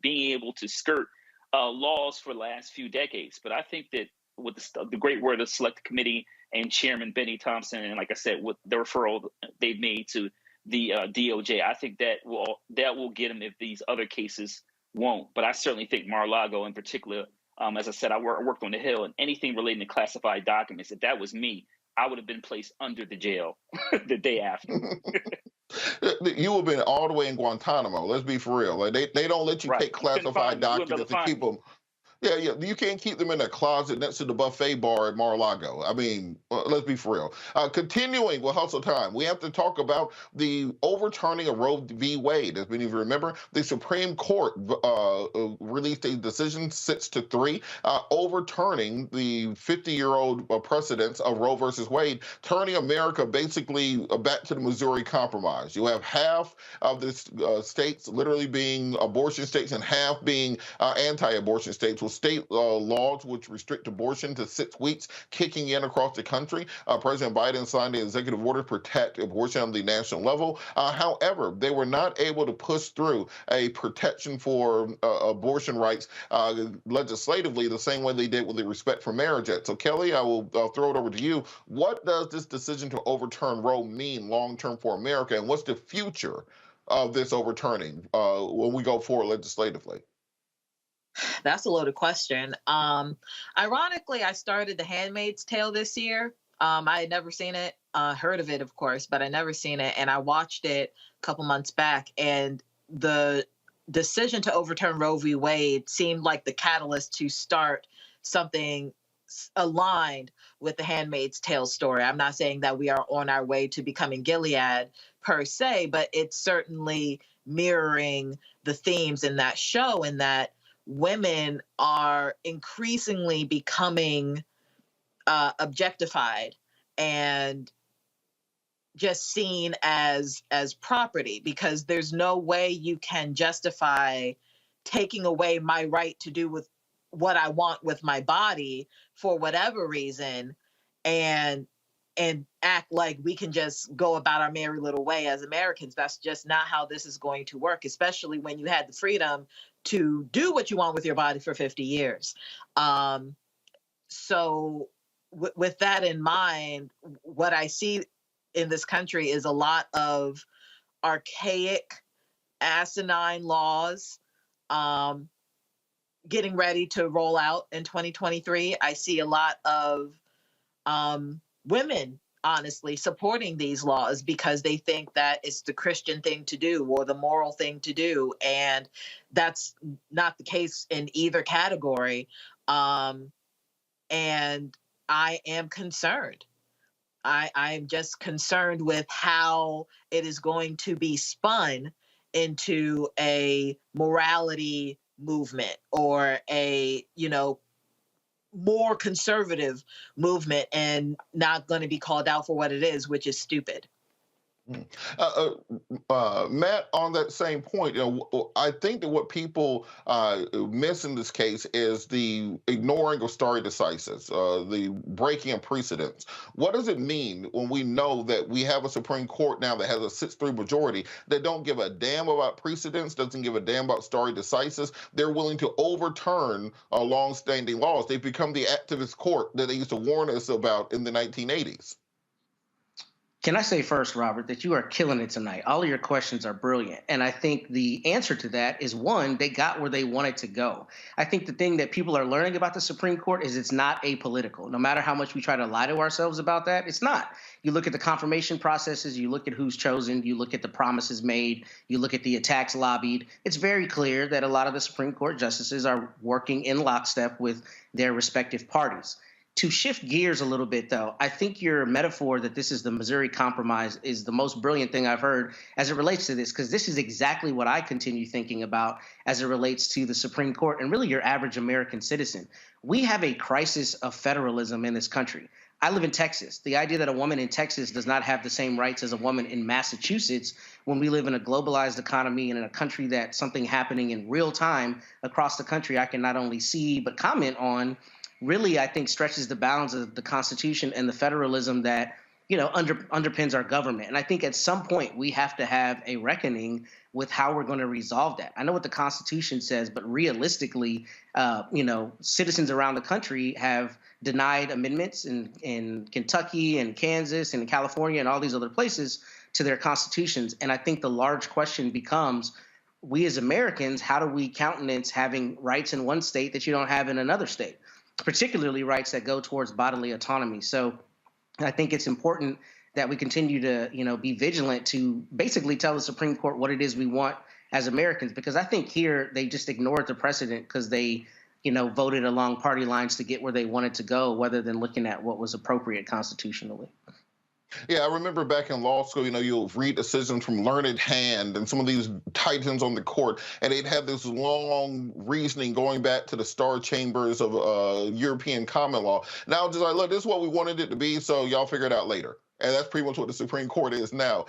Speaker 16: being able to skirt laws for the last few decades. But I think that with the great work of the Select Committee and Chairman Benny Thompson, and like I said, with the referral they've made to the DOJ, I think that will get him if these other cases won't. But I certainly think Mar-a-Lago in particular, as I said, I worked on the Hill, and anything relating to classified documents, if that was me, I would have been placed under the jail the day after.
Speaker 11: You would have been all the way in Guantanamo. Let's be for real. Like they don't let you take classified documents and keep them. Yeah, you can't keep them in a closet next to the buffet bar at Mar-a-Lago. I mean, let's be for real. Continuing with Hustle Time, we have to talk about the overturning of Roe v. Wade. As many of you remember, the Supreme Court released a decision 6-3, overturning the 50-year-old precedents of Roe versus Wade, turning America basically back to the Missouri Compromise. You have half of the states literally being abortion states and half being anti-abortion states, with state laws which restrict abortion to 6 weeks kicking in across the country. President Biden signed an executive order to protect abortion on the national level. However, they were not able to push through a protection for abortion rights legislatively the same way they did with the Respect for Marriage Act. So, Kelly, I will throw it over to you. What does this decision to overturn Roe mean long-term for America, and what's the future of this overturning when we go forward legislatively?
Speaker 18: That's a loaded question. Ironically, I started The Handmaid's Tale this year. I had never seen it, heard of it, of course, but I never seen it. And I watched it a couple months back. And the decision to overturn Roe v. Wade seemed like the catalyst to start something aligned with The Handmaid's Tale story. I'm not saying that we are on our way to becoming Gilead per se, but it's certainly mirroring the themes in that show, and that women are increasingly becoming objectified and just seen as property, because there's no way you can justify taking away my right to do with what I want with my body for whatever reason, and act like we can just go about our merry little way as Americans. That's just not how this is going to work, especially when you had the freedom to do what you want with your body for 50 years. So with that in mind, what I see in this country is a lot of archaic, asinine laws getting ready to roll out in 2023. I see a lot of women, honestly, supporting these laws because they think that it's the Christian thing to do or the moral thing to do. And that's not the case in either category. And I am concerned. I'm just concerned with how it is going to be spun into a morality movement or a, more conservative movement, and not going to be called out for what it is, which is stupid.
Speaker 11: Matt, on that same point, I think that what people miss in this case is the ignoring of stare decisis, the breaking of precedents. What does it mean when we know that we have a Supreme Court now that has a 6-3 majority that don't give a damn about precedents, doesn't give a damn about stare decisis? They're willing to overturn long-standing laws. They've become the activist court that they used to warn us about in the 1980s.
Speaker 17: Can I say first, Robert, that you are killing it tonight? All of your questions are brilliant. And I think the answer to that is, one, they got where they wanted to go. I think the thing that people are learning about the Supreme Court is it's not apolitical. No matter how much we try to lie to ourselves about that, it's not. You look at the confirmation processes, you look at who's chosen, you look at the promises made, you look at the attacks lobbied. It's very clear that a lot of the Supreme Court justices are working in lockstep with their respective parties. To shift gears a little bit, though, I think your metaphor that this is the Missouri Compromise is the most brilliant thing I've heard as it relates to this, because this is exactly what I continue thinking about as it relates to the Supreme Court and really your average American citizen. We have a crisis of federalism in this country. I live in Texas. The idea that a woman in Texas does not have the same rights as a woman in Massachusetts, when we live in a globalized economy and in a country that something happening in real time across the country I can not only see but comment on, really, I think, stretches the bounds of the Constitution and the federalism that, underpins our government. And I think at some point we have to have a reckoning with how we're going to resolve that. I know what the Constitution says, but realistically, citizens around the country have denied amendments in Kentucky and Kansas and California and all these other places to their constitutions. And I think the large question becomes, we as Americans, how do we countenance having rights in one state that you don't have in another state? Particularly rights that go towards bodily autonomy. So I think it's important that we continue to, be vigilant to basically tell the Supreme Court what it is we want as Americans, because I think here they just ignored the precedent because they, voted along party lines to get where they wanted to go, rather than looking at what was appropriate constitutionally.
Speaker 11: Yeah, I remember back in law school, you'll read decisions from Learned Hand and some of these titans on the court, and they'd have this long reasoning going back to the Star Chambers of European common law. Now, just like, look, this is what we wanted it to be, so y'all figure it out later. And that's pretty much what the Supreme Court is now.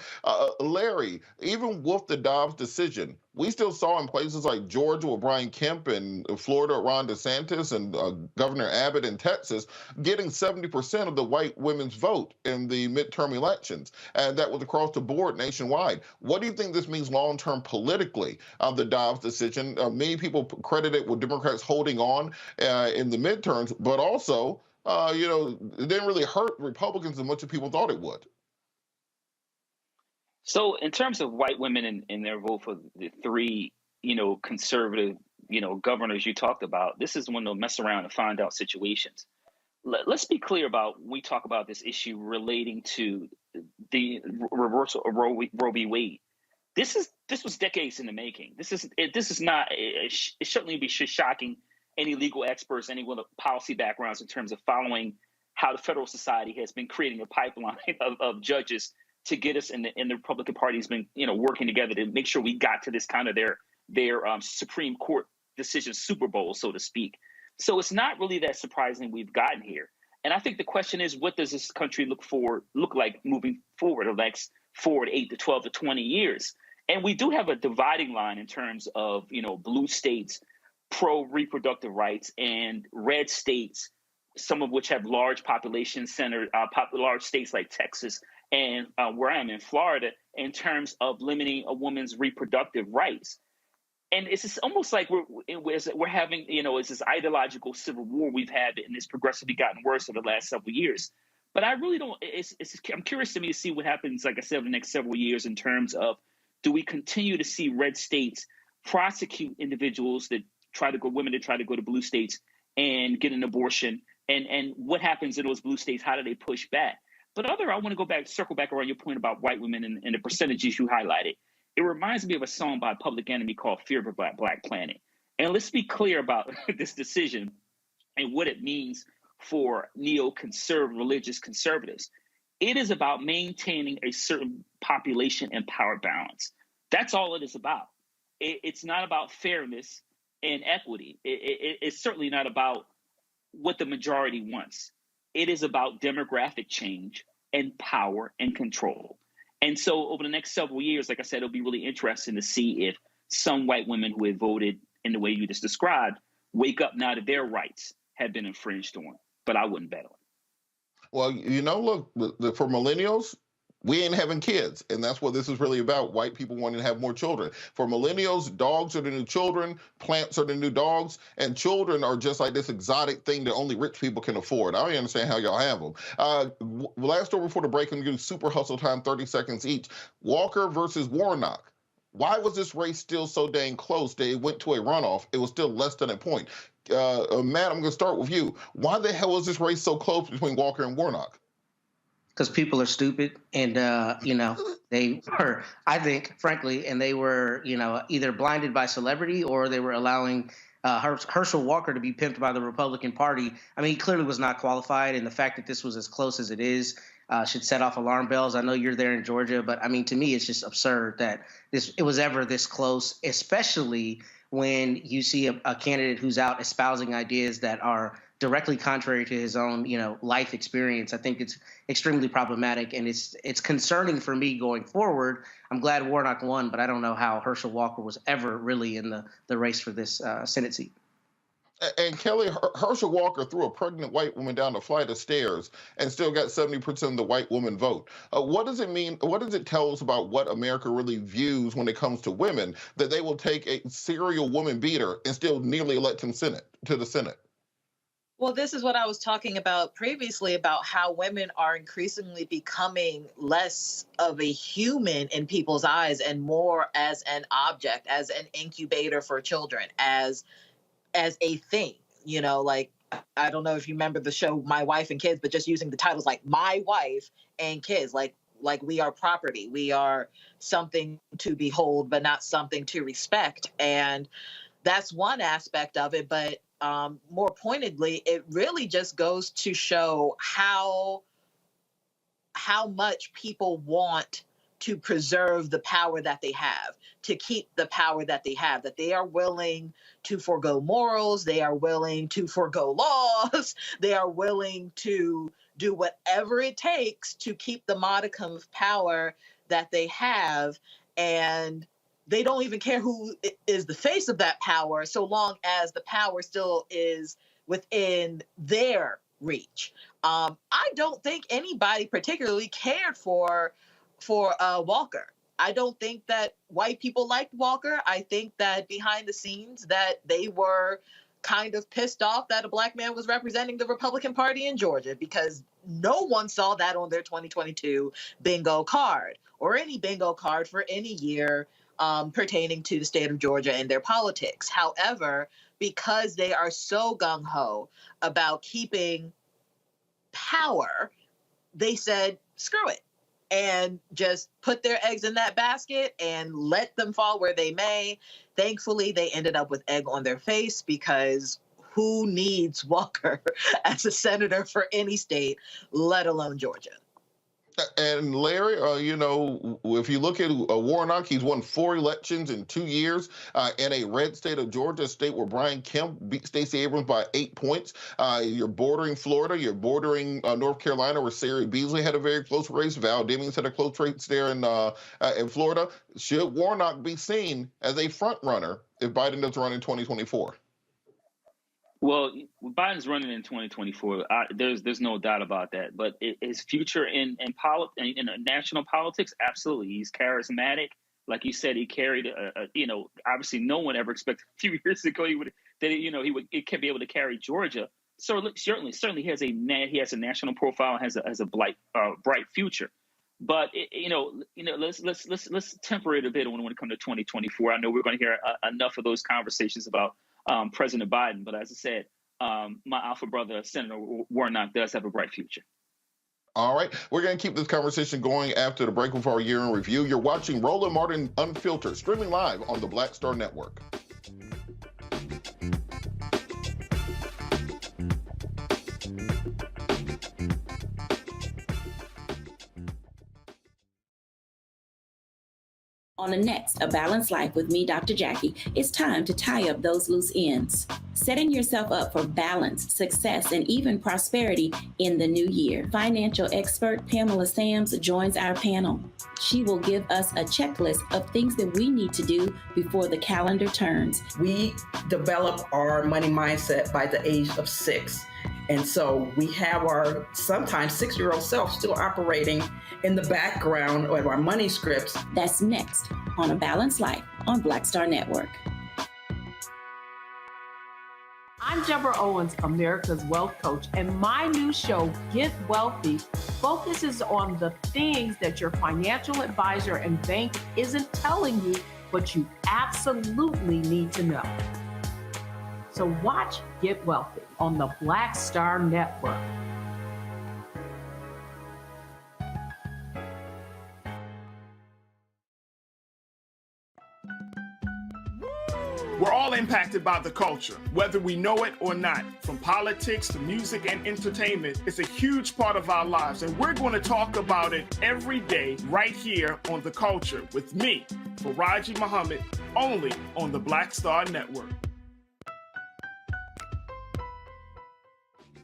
Speaker 11: Larry, even with the Dobbs decision, we still saw in places like Georgia with Brian Kemp and Florida with Ron DeSantis and Governor Abbott in Texas getting 70% of the white women's vote in the midterm elections. And that was across the board nationwide. What do you think this means long-term politically, the Dobbs decision? Many people credit it with Democrats holding on in the midterms, but also, it didn't really hurt Republicans as much as people thought it would.
Speaker 16: So in terms of white women and their vote for the three, conservative, governors you talked about, this is one of those mess around and find out situations. Let's be clear about when we talk about this issue relating to the reversal of Roe v. Wade. This was decades in the making. This is not. It certainly be shocking any legal experts, anyone with policy backgrounds in terms of following how the Federal Society has been creating a pipeline of judges to get us, and the Republican Party has been, working together to make sure we got to this kind of their Supreme Court decision Super Bowl, so to speak. So it's not really that surprising we've gotten here. And I think the question is, what does this country look like moving forward, the next 4 to 8 to 12 to 20 years? And we do have a dividing line in terms of, blue states pro-reproductive rights and red states, some of which have large population centers, large states like Texas and where I am in Florida, in terms of limiting a woman's reproductive rights. And it's just almost like we're having, it's this ideological civil war we've had, and it's progressively gotten worse over the last several years. But I really don't, I'm curious to me to see what happens, like I said, over the next several years in terms of, do we continue to see red states prosecute individuals that women that try to go to blue states and get an abortion? And what happens in those blue states? How do they push back? But I want to circle back around your point about white women and the percentages you highlighted. It reminds me of a song by Public Enemy called Fear of a Black Planet. And let's be clear about this decision and what it means for neoconservative religious conservatives. It is about maintaining a certain population and power balance. That's all it is about. It's not about fairness and equity. It's certainly not about what the majority wants. It is about demographic change and power and control. And so over the next several years, like I said, it'll be really interesting to see if some white women who have voted in the way you just described wake up now that their rights have been infringed on. But I wouldn't bet on it.
Speaker 11: Well, look, for millennials, we ain't having kids. And that's what this is really about, white people wanting to have more children. For millennials, dogs are the new children, plants are the new dogs, and children are just like this exotic thing that only rich people can afford. I don't understand how y'all have them. Last story before the break, I'm going to do super hustle time, 30 seconds each. Walker versus Warnock. Why was this race still so dang close that it went to a runoff? It was still less than a point. Matt, I'm going to start with you. Why the hell was this race so close between Walker and Warnock?
Speaker 17: Because people are stupid, and they were, I think, frankly, and they were, either blinded by celebrity or they were allowing Herschel Walker to be pimped by the Republican Party. I mean, he clearly was not qualified, and the fact that this was as close as it is should set off alarm bells. I know you're there in Georgia, but I mean, to me, it's just absurd that it was ever this close, especially when you see a candidate who's out espousing ideas that are directly contrary to his own, life experience. I think it's extremely problematic, and it's concerning for me going forward. I'm glad Warnock won, but I don't know how Herschel Walker was ever really in the race for this Senate seat.
Speaker 11: And Kelly, Herschel Walker threw a pregnant white woman down a flight of stairs and still got 70% of the white woman vote. What does it mean? What does it tell us about what America really views when it comes to women, that they will take a serial woman beater and still nearly elect him to the Senate?
Speaker 18: Well, this is what I was talking about previously, about how women are increasingly becoming less of a human in people's eyes and more as an object, as an incubator for children, as a thing, like, I don't know if you remember the show My Wife and Kids, but just using the titles like My Wife and Kids, like we are property. We are something to behold, but not something to respect. And that's one aspect of it. But more pointedly, it really just goes to show how much people want to preserve the power that they have, to keep the power that they have, that they are willing to forego morals, they are willing to forego laws, they are willing to do whatever it takes to keep the modicum of power that they have. And they don't even care who is the face of that power, so long as the power still is within their reach. I don't think anybody particularly cared for Walker. I don't think that white people liked Walker. I think that behind the scenes that they were kind of pissed off that a black man was representing the Republican Party in Georgia, because no one saw that on their 2022 bingo card or any bingo card for any year pertaining to the state of Georgia and their politics. However, because they are so gung-ho about keeping power, they said, screw it, and just put their eggs in that basket and let them fall where they may. Thankfully, they ended up with egg on their face, because who needs Walker as a senator for any state, let alone Georgia?
Speaker 11: And Larry, you know, if you look at Warnock, he's won 4 elections in 2 years in a red state of Georgia, a state where Brian Kemp beat Stacey Abrams by 8 points. You're bordering Florida, you're bordering North Carolina, where Sarah Beasley had a very close race. Val Demings had a close race there in Florida. Should Warnock be seen as a front runner if Biden does run in 2024?
Speaker 16: Well, Biden's running in 2024. There's no doubt about that. But his future in national politics, absolutely. He's charismatic. Like you said, he carried obviously no one ever expected a few years ago he would be able to carry Georgia. So certainly he has a national profile, has a bright future. But let's temper it a bit when it comes to 2024. I know we're going to hear enough of those conversations about President Biden, but as I said, my alpha brother, Senator Warnock, does have a bright future.
Speaker 11: All right, we're going to keep this conversation going after the break with our year in review. You're watching Roland Martin Unfiltered, streaming live on the Black Star Network.
Speaker 3: On the next A Balanced Life with me, Dr. Jackie, it's time to tie up those loose ends. Setting yourself up for balance, success, and even prosperity in the new year. Financial expert Pamela Sams joins our panel. She will give us a checklist of things that we need to do before the calendar turns.
Speaker 4: We develop our money mindset by the age of 6. And so we have our sometimes 6-year-old self still operating in the background of our money scripts.
Speaker 3: That's next on A Balanced Life on Black Star Network.
Speaker 5: I'm Deborah Owens, America's Wealth Coach, and my new show, Get Wealthy, focuses on the things that your financial advisor and bank isn't telling you, but you absolutely need to know. So watch Get Wealthy on the Black Star Network.
Speaker 7: We're all impacted by the culture, whether we know it or not. From politics to music and entertainment, it's a huge part of our lives, and we're going to talk about it every day right here on The Culture with me, Faraji Muhammad, only on the Black Star Network.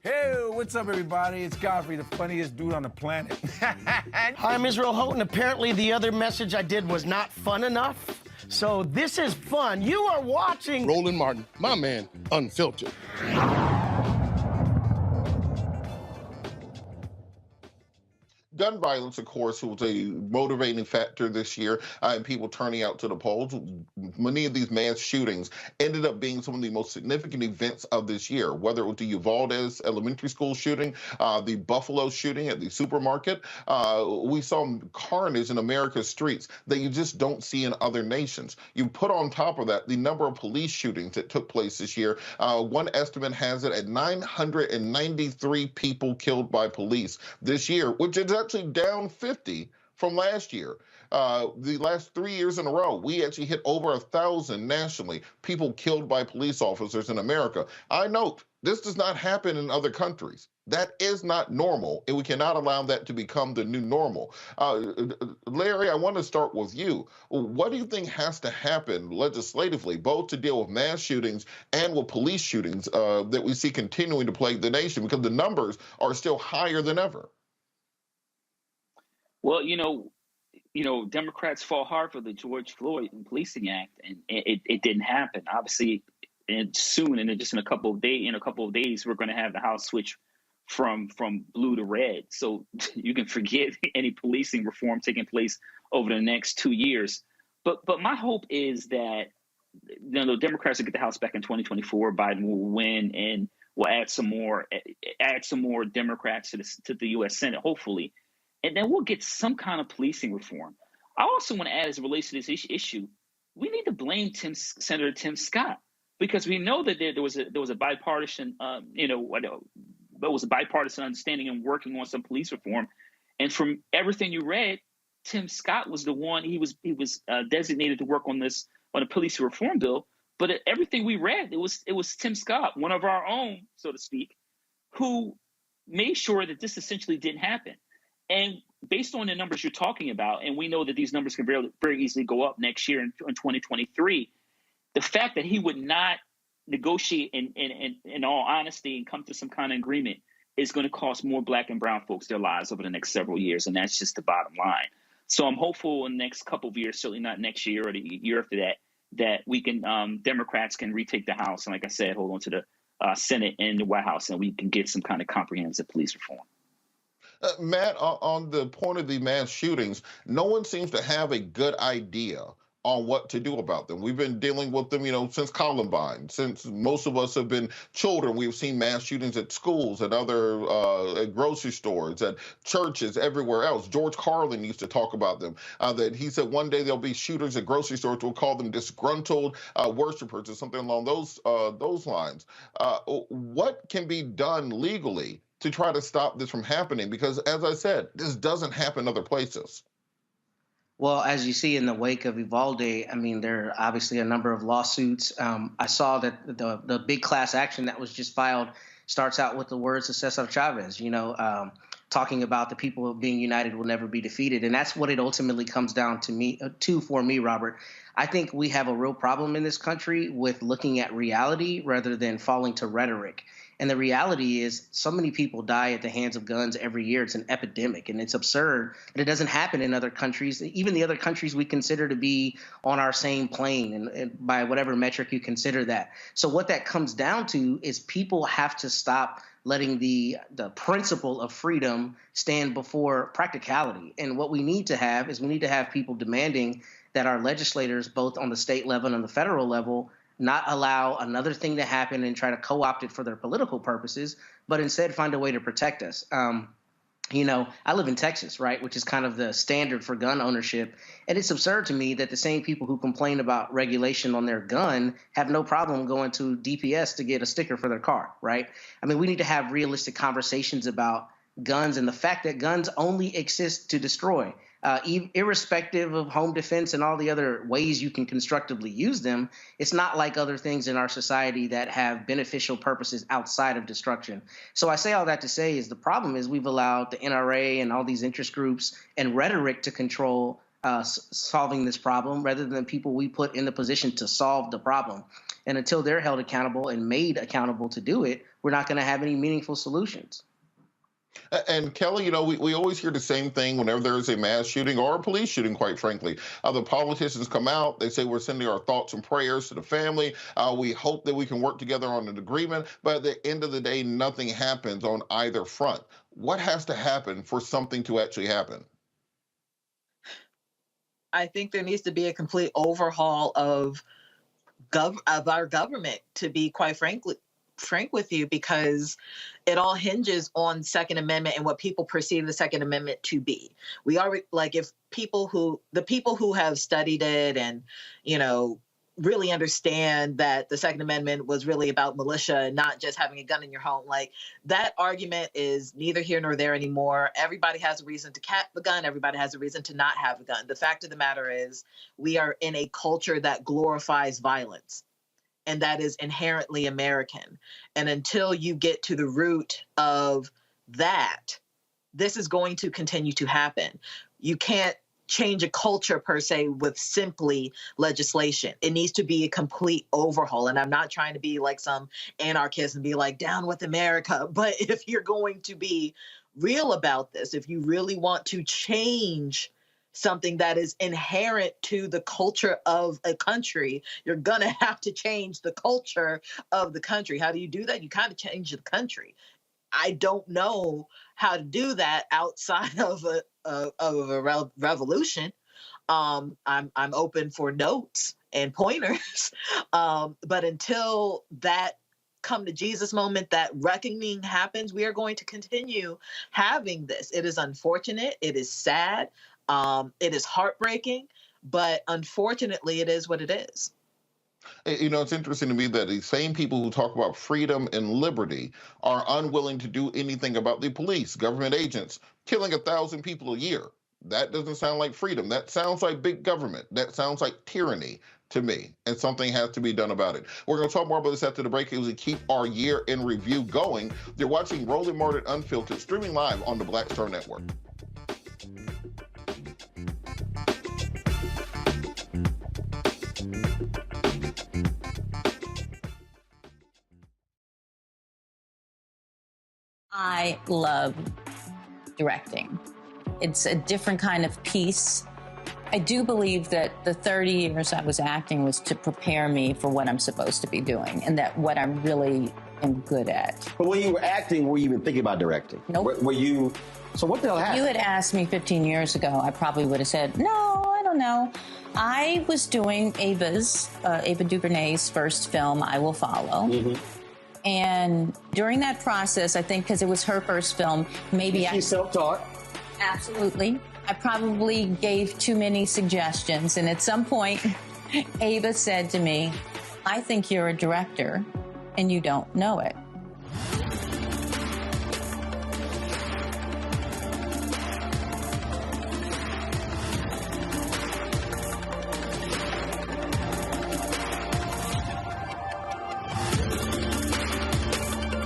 Speaker 26: Hey, what's up, everybody? It's Godfrey, the funniest dude on the planet.
Speaker 25: Hi, I'm Israel Houghton. Apparently, the other message I did was not fun enough. So this is fun. You are watching
Speaker 26: Roland Martin, my man, Unfiltered.
Speaker 11: Gun violence, of course, was a motivating factor this year in people turning out to the polls. Many of these mass shootings ended up being some of the most significant events of this year, whether it was the Uvalde elementary school shooting, the Buffalo shooting at the supermarket. We saw carnage in America's streets that you just don't see in other nations. You put on top of that the number of police shootings that took place this year. One estimate has it at 993 people killed by police this year, which is actually down 50 from last year. The last 3 years in a row, we actually hit over 1,000 nationally, people killed by police officers in America. I note this does not happen in other countries. That is not normal, and we cannot allow that to become the new normal. Larry, I want to start with you. What do you think has to happen legislatively, both to deal with mass shootings and with police shootings that we see continuing to plague the nation, because the numbers are still higher than ever?
Speaker 16: Well, Democrats fought hard for the George Floyd Policing Act, and it didn't happen. Obviously, and soon, in a couple of days, we're going to have the House switch from blue to red. So you can forget any policing reform taking place over the next 2 years. But my hope is that the Democrats will get the House back in 2024. Biden will win, and will add some more Democrats to the U.S. Senate, hopefully, and then we'll get some kind of policing reform. I also want to add, as it relates to this issue, we need to blame Senator Tim Scott, because we know that there was a bipartisan there was a bipartisan understanding and working on some police reform. And from everything you read, Tim Scott was the one. He was designated to work on a police reform bill. But everything we read, it was Tim Scott, one of our own, so to speak, who made sure that this essentially didn't happen. And based on the numbers you're talking about, and we know that these numbers can very, very easily go up next year in 2023, the fact that he would not negotiate in all honesty and come to some kind of agreement is going to cost more Black and brown folks their lives over the next several years. And that's just the bottom line. So I'm hopeful in the next couple of years, certainly not next year or the year after that we can, Democrats can retake the House. And like I said, hold on to the Senate and the White House, and we can get some kind of comprehensive police reform.
Speaker 11: Matt, on the point of the mass shootings, no one seems to have a good idea on what to do about them. We've been dealing with them, since Columbine. Since most of us have been children, we've seen mass shootings at schools, at other at grocery stores, at churches, everywhere else. George Carlin used to talk about them, that he said one day there'll be shooters at grocery stores. We'll call them disgruntled worshipers or something along those lines. What can be done legally to try to stop this from happening? Because, as I said, this doesn't happen other places.
Speaker 17: Well, as you see in the wake of Uvalde, there are obviously a number of lawsuits. I saw that the big class action that was just filed starts out with the words of Cesar Chavez, talking about the people being united will never be defeated. And that's what it ultimately comes down to for me, Robert. I think we have a real problem in this country with looking at reality rather than falling to rhetoric. And the reality is so many people die at the hands of guns every year. It's an epidemic, and it's absurd that it doesn't happen in other countries, even the other countries we consider to be on our same plane, and by whatever metric you consider that. So what that comes down to is people have to stop letting the principle of freedom stand before practicality. And what we need to have is people demanding that our legislators, both on the state level and on the federal level, not allow another thing to happen and try to co-opt it for their political purposes, but instead find a way to protect us. I live in Texas, right, which is kind of the standard for gun ownership. And it's absurd to me that the same people who complain about regulation on their gun have no problem going to DPS to get a sticker for their car, right? We need to have realistic conversations about guns and the fact that guns only exist to destroy. Irrespective of home defense and all the other ways you can constructively use them, it's not like other things in our society that have beneficial purposes outside of destruction. So I say all that to say is the problem is we've allowed the NRA and all these interest groups and rhetoric to control solving this problem rather than people we put in the position to solve the problem. And until they're held accountable and made accountable to do it, we're not going to have any meaningful solutions.
Speaker 11: And Kelly, we always hear the same thing whenever there's a mass shooting or a police shooting, quite frankly. The politicians come out, they say we're sending our thoughts and prayers to the family. We hope that we can work together on an agreement. But at the end of the day, nothing happens on either front. What has to happen for something to actually happen?
Speaker 18: I think there needs to be a complete overhaul of our government, to be quite frank with you, because it all hinges on Second Amendment and what people perceive the Second Amendment to be. We are like, if the people who have studied it and, really understand that the Second Amendment was really about militia and not just having a gun in your home. Like, that argument is neither here nor there anymore. Everybody has a reason to have a gun. Everybody has a reason to not have a gun. The fact of the matter is we are in a culture that glorifies violence, and that is inherently American. And until you get to the root of that, this is going to continue to happen. You can't change a culture per se with simply legislation. It needs to be a complete overhaul. And I'm not trying to be like some anarchist and be like, down with America. But if you're going to be real about this, if you really want to change something that is inherent to the culture of a country, you're going to have to change the culture of the country. How do you do that? You kind of change the country. I don't know how to do that outside of a revolution. I'm open for notes and pointers, but until that come to Jesus moment, that reckoning happens, we are going to continue having this. It is unfortunate. It is sad. It is heartbreaking, but unfortunately, it is what it is.
Speaker 11: You know, it's interesting to me that these same people who talk about freedom and liberty are unwilling to do anything about the police, government agents, killing 1,000 people a year. That doesn't sound like freedom. That sounds like big government. That sounds like tyranny to me, and something has to be done about it. We're going to talk more about this after the break as we keep our year in review going. You're watching Roland Martin Unfiltered, streaming live on the Black Star Network.
Speaker 2: I love directing. It's a different kind of piece. I do believe that the 30 years I was acting was to prepare me for what I'm supposed to be doing and that what I'm really am good at.
Speaker 6: But when you were acting, were you even thinking about directing?
Speaker 2: Nope.
Speaker 6: Were you, so what the hell happened?
Speaker 2: If you had asked me 15 years ago, I probably would have said, no, I don't know. I was doing Ava DuVernay's first film, I Will Follow. Mm-hmm. And during that process, I think because it was her first film, maybe
Speaker 6: She's self-taught.
Speaker 2: Absolutely. I probably gave too many suggestions. And at some point, Ava said to me, I think you're a director and you don't know it.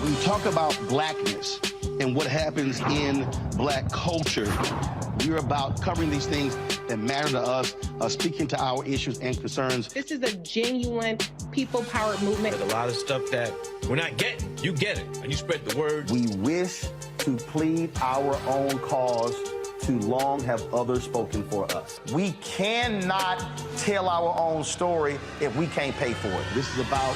Speaker 8: When you talk about blackness and what happens in black culture, we're about covering these things that matter to us, speaking to our issues and concerns.
Speaker 10: This is a genuine people-powered movement.
Speaker 12: There's a lot of stuff that we're not getting. You get it, and you spread the word.
Speaker 1: We wish to plead our own cause. Too long have others spoken for us. We cannot tell our own story if we can't pay for it.
Speaker 8: This is about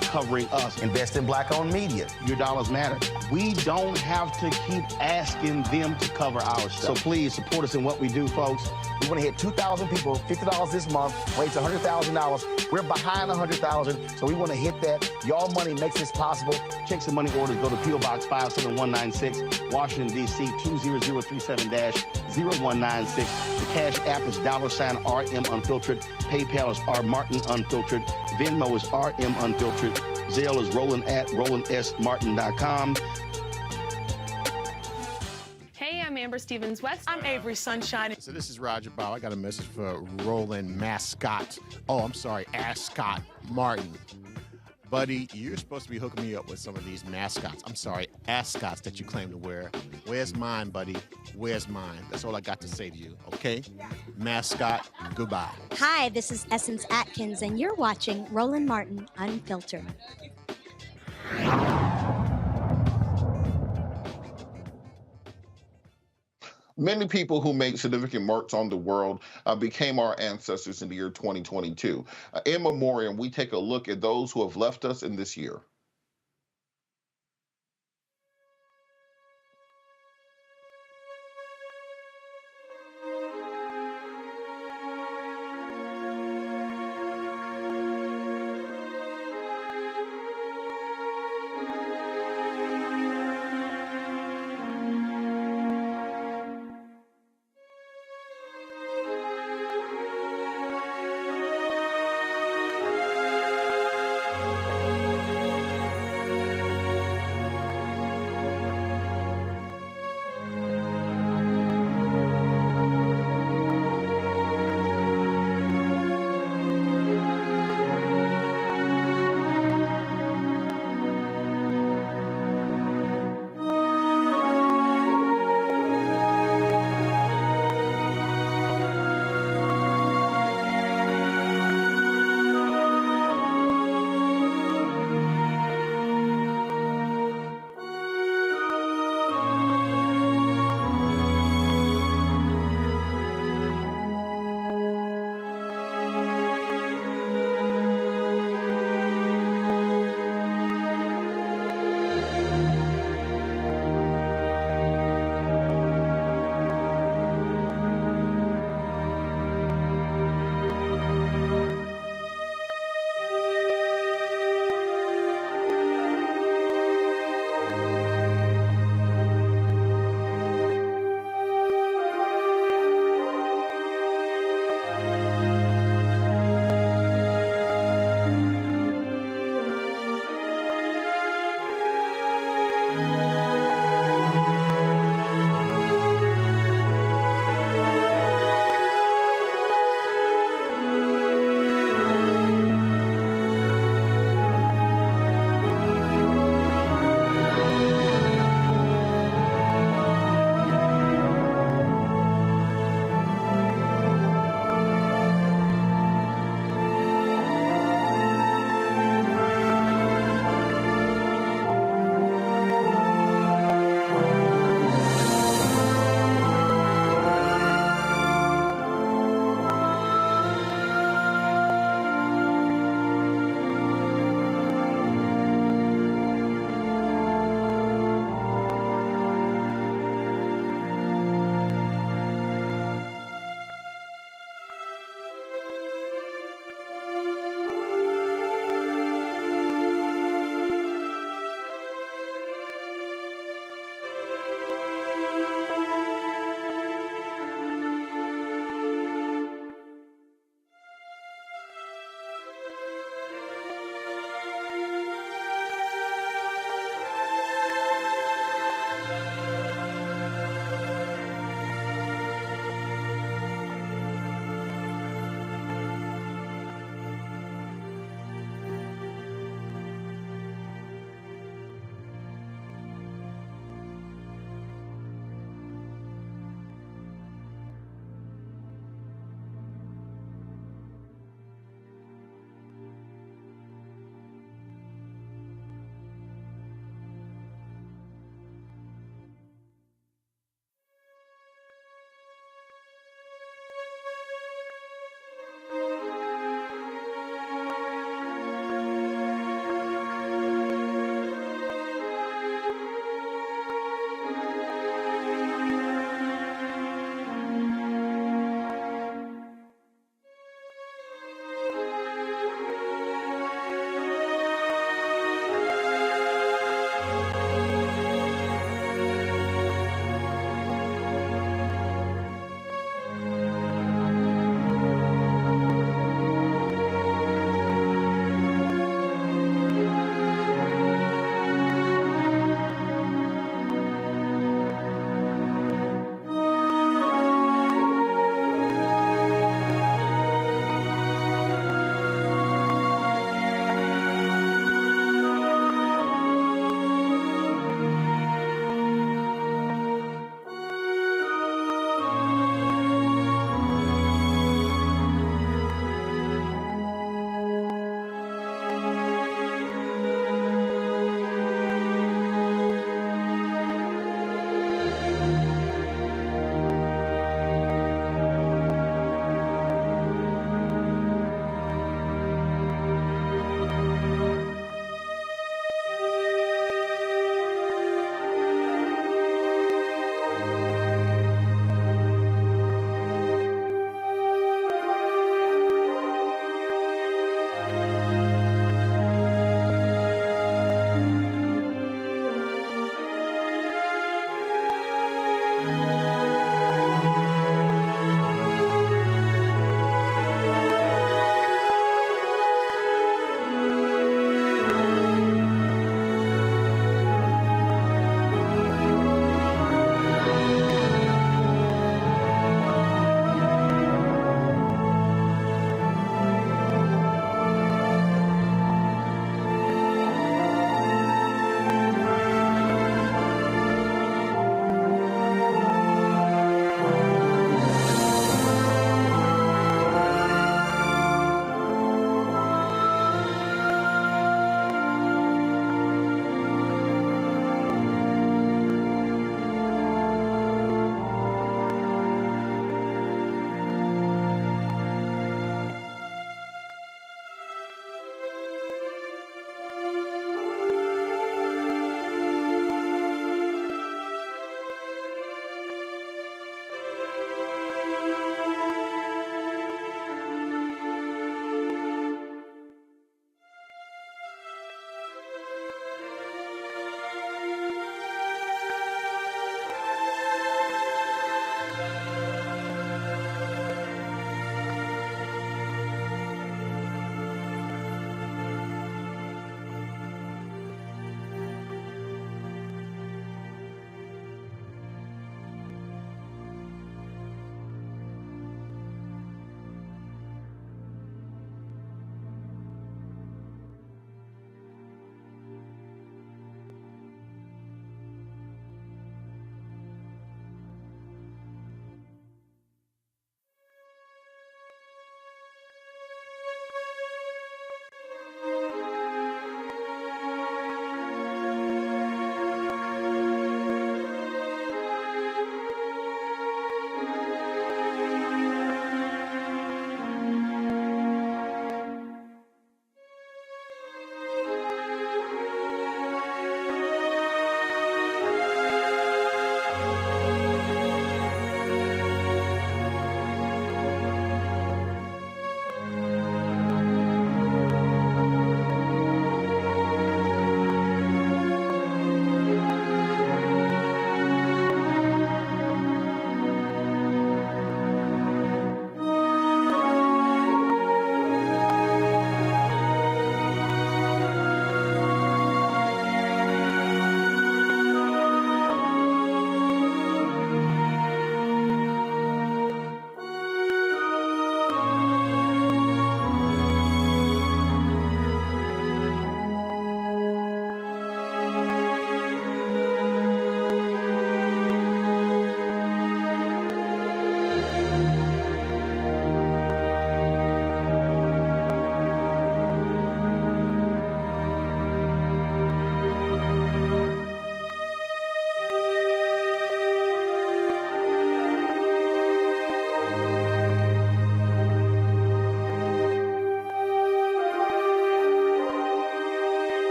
Speaker 8: covering us.
Speaker 1: Invest in black-owned media.
Speaker 8: Your dollars matter. We don't have to keep asking them to cover our stuff. So please support us in what we do, folks.
Speaker 1: We want to hit 2,000 people, $50 this month, raise $100,000. We're behind 100,000, so we want to hit that. Y'all money makes this possible.
Speaker 8: Checks and money orders go to P.O. Box 57196, Washington, D.C. 20037-0196. The Cash App is $RM Unfiltered. PayPal is R Martin Unfiltered. Venmo is RM Unfiltered. Zelle is Roland at RolandSMartin.com.
Speaker 13: Hey, I'm Amber Stevens-West.
Speaker 23: I'm Avery Sunshine.
Speaker 20: So this is Roger Bow. I got a message for Roland Mascot. Oh, I'm sorry, Ascot Martin. Buddy, you're supposed to be hooking me up with some of these mascots. I'm sorry, ascots that you claim to wear. Where's mine, buddy? Where's mine? That's all I got to say to you, okay? Mascot, goodbye.
Speaker 28: Hi, this is Essence Atkins, and you're watching Roland Martin Unfiltered.
Speaker 11: Many people who made significant marks on the world became our ancestors in the year 2022. In memoriam, we take a look at those who have left us in this year.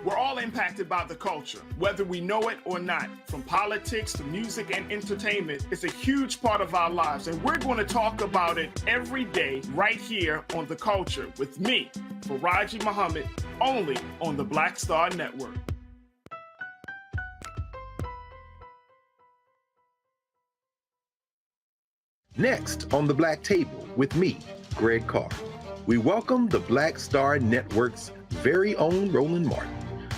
Speaker 7: We're all impacted by the culture, whether we know it or not. From politics to music and entertainment, it's a huge part of our lives, and we're going to talk about it every day right here on The Culture with me, Faraji Muhammad, only on the Black Star Network.
Speaker 9: Next on The Black Table with me, Greg Carr, we welcome the Black Star Network's very own Roland Martin,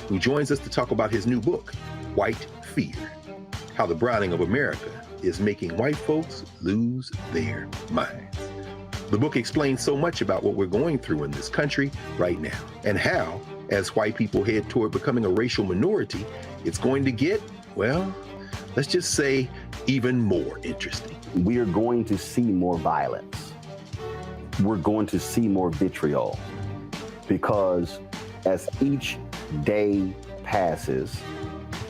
Speaker 9: who joins us to talk about his new book, White Fear, How the Browning of America is Making White Folks Lose Their Minds. The book explains so much about what we're going through in this country right now, and how, as white people head toward becoming a racial minority, it's going to get, well, let's just say, even more interesting.
Speaker 6: We are going to see more violence. We're going to see more vitriol, because as each day passes,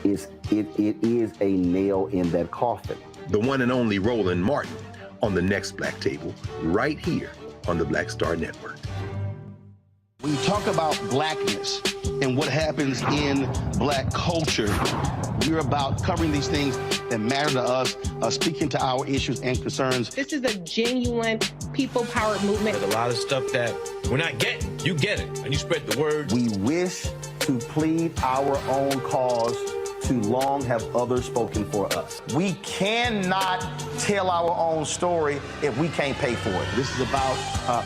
Speaker 6: it is a nail in that coffin.
Speaker 9: The one and only Roland Martin on the next Black Table, right here on the Black Star Network.
Speaker 8: When you talk about blackness and what happens in black culture, we're about covering these things that matter to us, speaking to our issues and concerns.
Speaker 10: This is a genuine people-powered movement.
Speaker 12: There's a lot of stuff that we're not getting. You get it, and you spread the word.
Speaker 1: We wish to plead our own cause. Too long have others spoken for us. We cannot tell our own story if we can't pay for it.
Speaker 8: This is about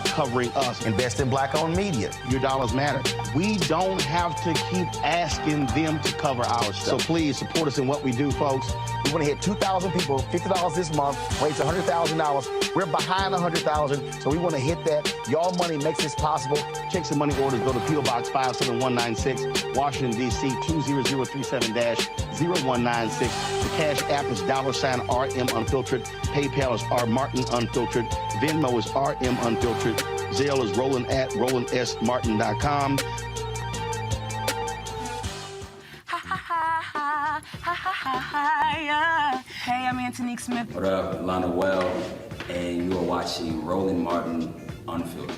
Speaker 8: covering us.
Speaker 1: Invest in black-owned media.
Speaker 8: Your dollars matter. We don't have to keep asking them to cover our stuff. So please support us in what we do, folks.
Speaker 1: We want to hit 2,000 people, $50 this month, raise $100,000. We're behind 100,000, so we want to hit that. Y'all money makes this possible.
Speaker 8: Checks and money orders go to P.O. Box 57196, Washington, D.C. 20037-0196. The Cash App is $RM Unfiltered. PayPal is R Martin Unfiltered. Venmo is RM Unfiltered. Zelle is Roland at RolandSMartin.com.
Speaker 14: Hey, I'm Antonique Smith.
Speaker 15: What up, Lana Well, and you are watching Roland Martin Unfiltered.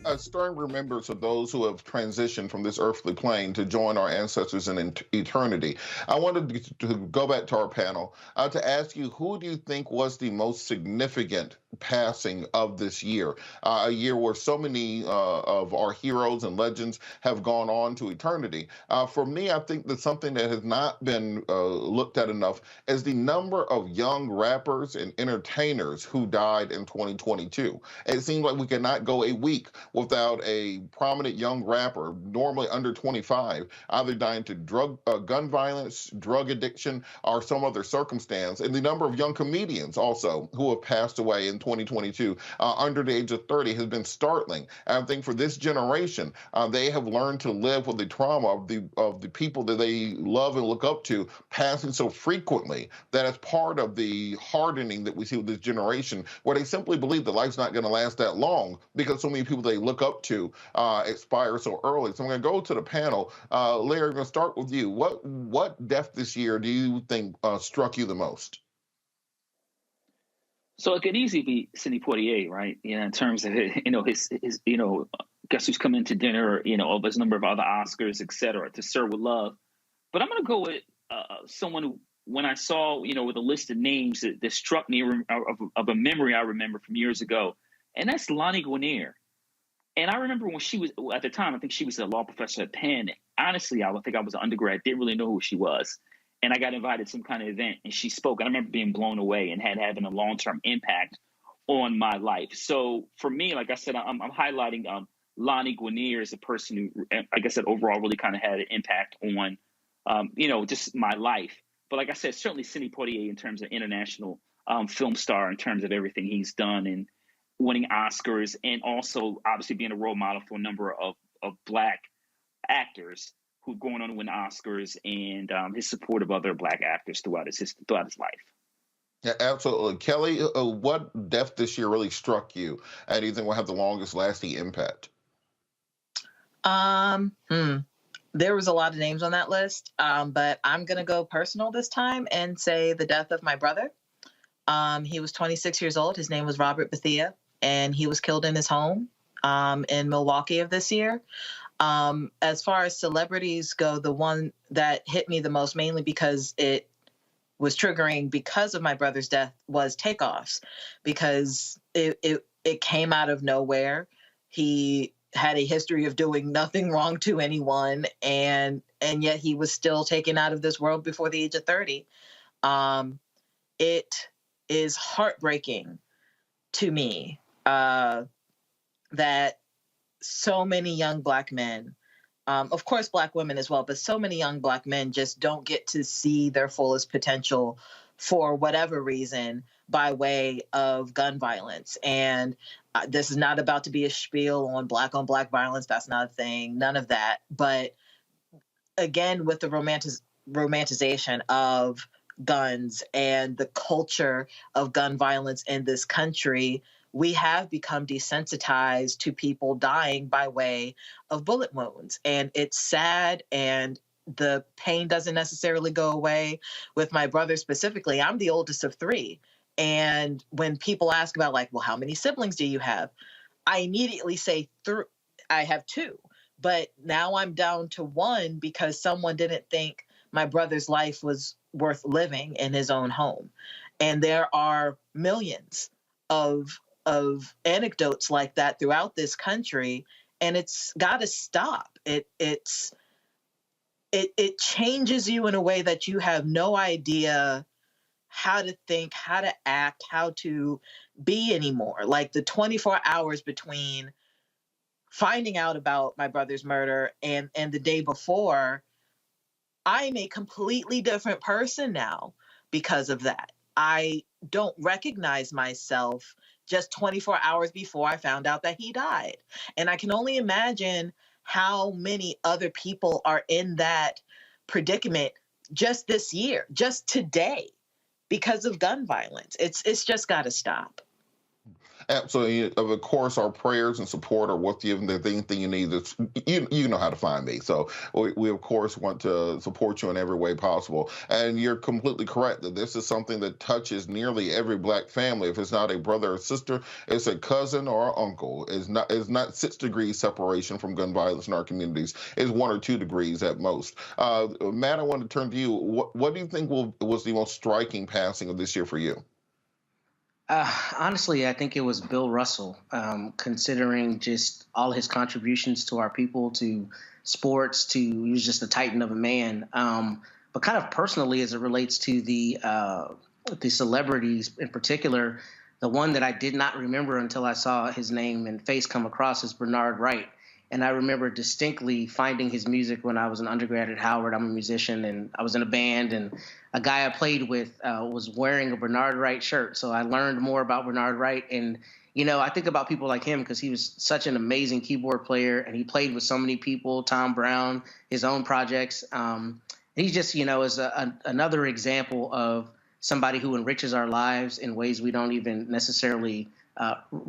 Speaker 11: A stern remembrance of those who have transitioned from this earthly plane to join our ancestors in eternity. I wanted to go back to our panel to ask you, who do you think was the most significant passing of this year? A year where so many of our heroes and legends have gone on to eternity. For me, I think that something that has not been looked at enough is the number of young rappers and entertainers who died in 2022. It seems like we cannot go a week without a prominent young rapper, normally under 25, either dying to gun violence, drug addiction, or some other circumstance. And the number of young comedians also who have passed away in 2022 under the age of 30 has been startling. And I think for this generation, they have learned to live with the trauma of the people that they love and look up to passing so frequently that it's part of the hardening that we see with this generation, where they simply believe that life's not going to last that long because so many people they look up to expire so early. So I'm going to go to the panel. Larry, I'm going to start with you. What death this year do you think struck you the most?
Speaker 16: So it could easily be Sidney Poitier, right? In terms of his Guess Who's Coming to Dinner, of his number of other Oscars, et cetera, To Sir With Love. But I'm going to go with someone who, when I saw, with a list of names that struck me of a memory I remember from years ago, and that's Lani Guinier. And I remember when she was, at the time, I think she was a law professor at Penn. Honestly, I think I was an undergrad, didn't really know who she was. And I got invited to some kind of event, and she spoke. And I remember being blown away and having a long-term impact on my life. So for me, like I said, I'm highlighting Lani Guinier as a person who, like I said, overall really kind of had an impact on, just my life. But like I said, certainly Sidney Poitier in terms of international film star, in terms of everything he's done and winning Oscars, and also obviously being a role model for a number of Black actors who've gone on to win Oscars, and his support of other Black actors throughout his life.
Speaker 11: Yeah, absolutely. Kelly, what death this year really struck you, and do you think will have the longest lasting impact?
Speaker 18: there was a lot of names on that list, but I'm going to go personal this time and say the death of my brother. He was 26 years old. His name was Robert Bethea, and he was killed in his home in Milwaukee of this year. As far as celebrities go, the one that hit me the most, mainly because it was triggering because of my brother's death, was Takeoffs, because it came out of nowhere. He had a history of doing nothing wrong to anyone, and yet he was still taken out of this world before the age of 30. It is heartbreaking to me that so many young Black men, of course Black women as well, but so many young Black men just don't get to see their fullest potential for whatever reason by way of gun violence. And this is not about to be a spiel on Black violence. That's not a thing. None of that. But again, with the romanticization of guns and the culture of gun violence in this country, we have become desensitized to people dying by way of bullet wounds. And it's sad, and the pain doesn't necessarily go away. With my brother specifically, I'm the oldest of 3. And when people ask about, like, well, how many siblings do you have? I immediately say I have 2. But now I'm down to 1 because someone didn't think my brother's life was worth living in his own home. And there are millions of anecdotes like that throughout this country, and it's got to stop. It changes you in a way that you have no idea how to think, how to act, how to be anymore. Like the 24 hours between finding out about my brother's murder and the day before, I'm a completely different person now because of that. I don't recognize myself just 24 hours before I found out that he died. And I can only imagine how many other people are in that predicament just this year, just today, because of gun violence. It's just got to stop.
Speaker 11: Absolutely. Of course, our prayers and support are with you. And the thing you need is, you know how to find me. So we of course, want to support you in every way possible. And you're completely correct that this is something that touches nearly every Black family. If it's not a brother or sister, it's a cousin or an uncle. It's not 6 degrees separation from gun violence in our communities. It's 1 or 2 degrees at most. Matt, I want to turn to you. What do you think was the most striking passing of this year for you?
Speaker 17: Honestly, I think it was Bill Russell, considering just all his contributions to our people, to sports, he was just a titan of a man. But kind of personally, as it relates to the celebrities in particular, the one that I did not remember until I saw his name and face come across is Bernard Wright. And I remember distinctly finding his music when I was an undergrad at Howard. I'm a musician, and I was in a band, and a guy I played with was wearing a Bernard Wright shirt. So I learned more about Bernard Wright. And, you know, I think about people like him because he was such an amazing keyboard player, and he played with so many people, Tom Brown, his own projects. He just, you know, is another example of somebody who enriches our lives in ways we don't even necessarily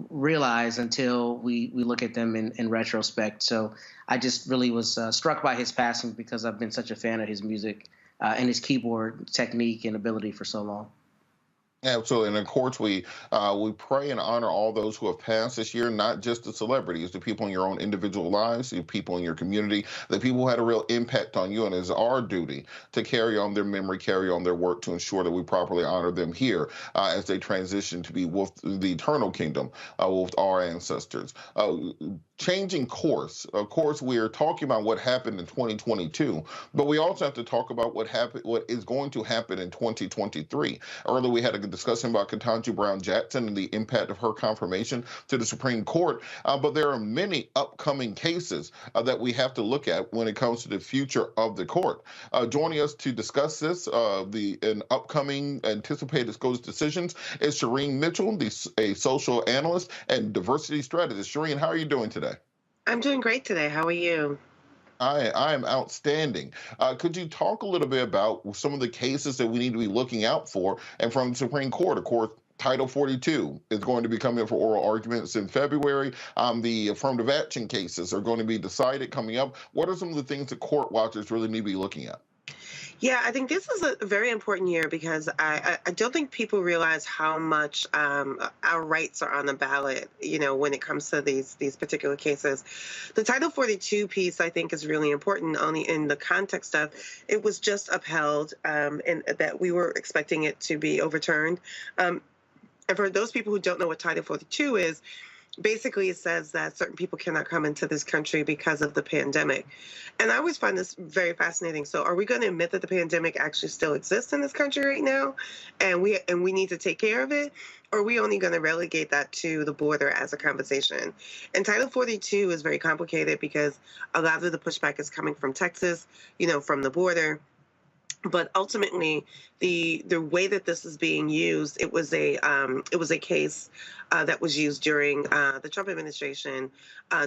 Speaker 17: realize until we look at them in retrospect. So I just really was struck by his passing because I've been such a fan of his music and his keyboard technique and ability for so long.
Speaker 11: Absolutely. And of course, we pray and honor all those who have passed this year, not just the celebrities, the people in your own individual lives, the people in your community, the people who had a real impact on you. And it's our duty to carry on their memory, carry on their work to ensure that we properly honor them here as they transition to be with the eternal kingdom with our ancestors. Changing course. Of course, we are talking about what happened in 2022, but we also have to talk about what is going to happen in 2023. Earlier, we had a discussion about Katanji Brown-Jackson and the impact of her confirmation to the Supreme Court, but there are many upcoming cases that we have to look at when it comes to the future of the court. Joining us to discuss this, an upcoming anticipated decisions, is Shireen Mitchell, a social analyst and diversity strategist. Shireen, how are you doing today?
Speaker 3: I'm doing great today. How are you?
Speaker 11: I am outstanding. Could you talk a little bit about some of the cases that we need to be looking out for? And from the Supreme Court, of course, Title 42 is going to be coming up for oral arguments in February. The affirmative action cases are going to be decided coming up. What are some of the things that court watchers really need to be looking at?
Speaker 3: Yeah, I think this is a very important year because I don't think people realize how much our rights are on the ballot, when it comes to these particular cases. The Title 42 piece, I think, is really important only in the context of it was just upheld and that we were expecting it to be overturned. And for those people who don't know what Title 42 is, basically it says that certain people cannot come into this country because of the pandemic. And I always find this very fascinating. So are we going to admit that the pandemic actually still exists in this country right now and we need to take care of it? Or are we only going to relegate that to the border as a conversation? And Title 42 is very complicated because a lot of the pushback is coming from Texas, from the border. But ultimately, the way that this is being used, it was a case that was used during the Trump administration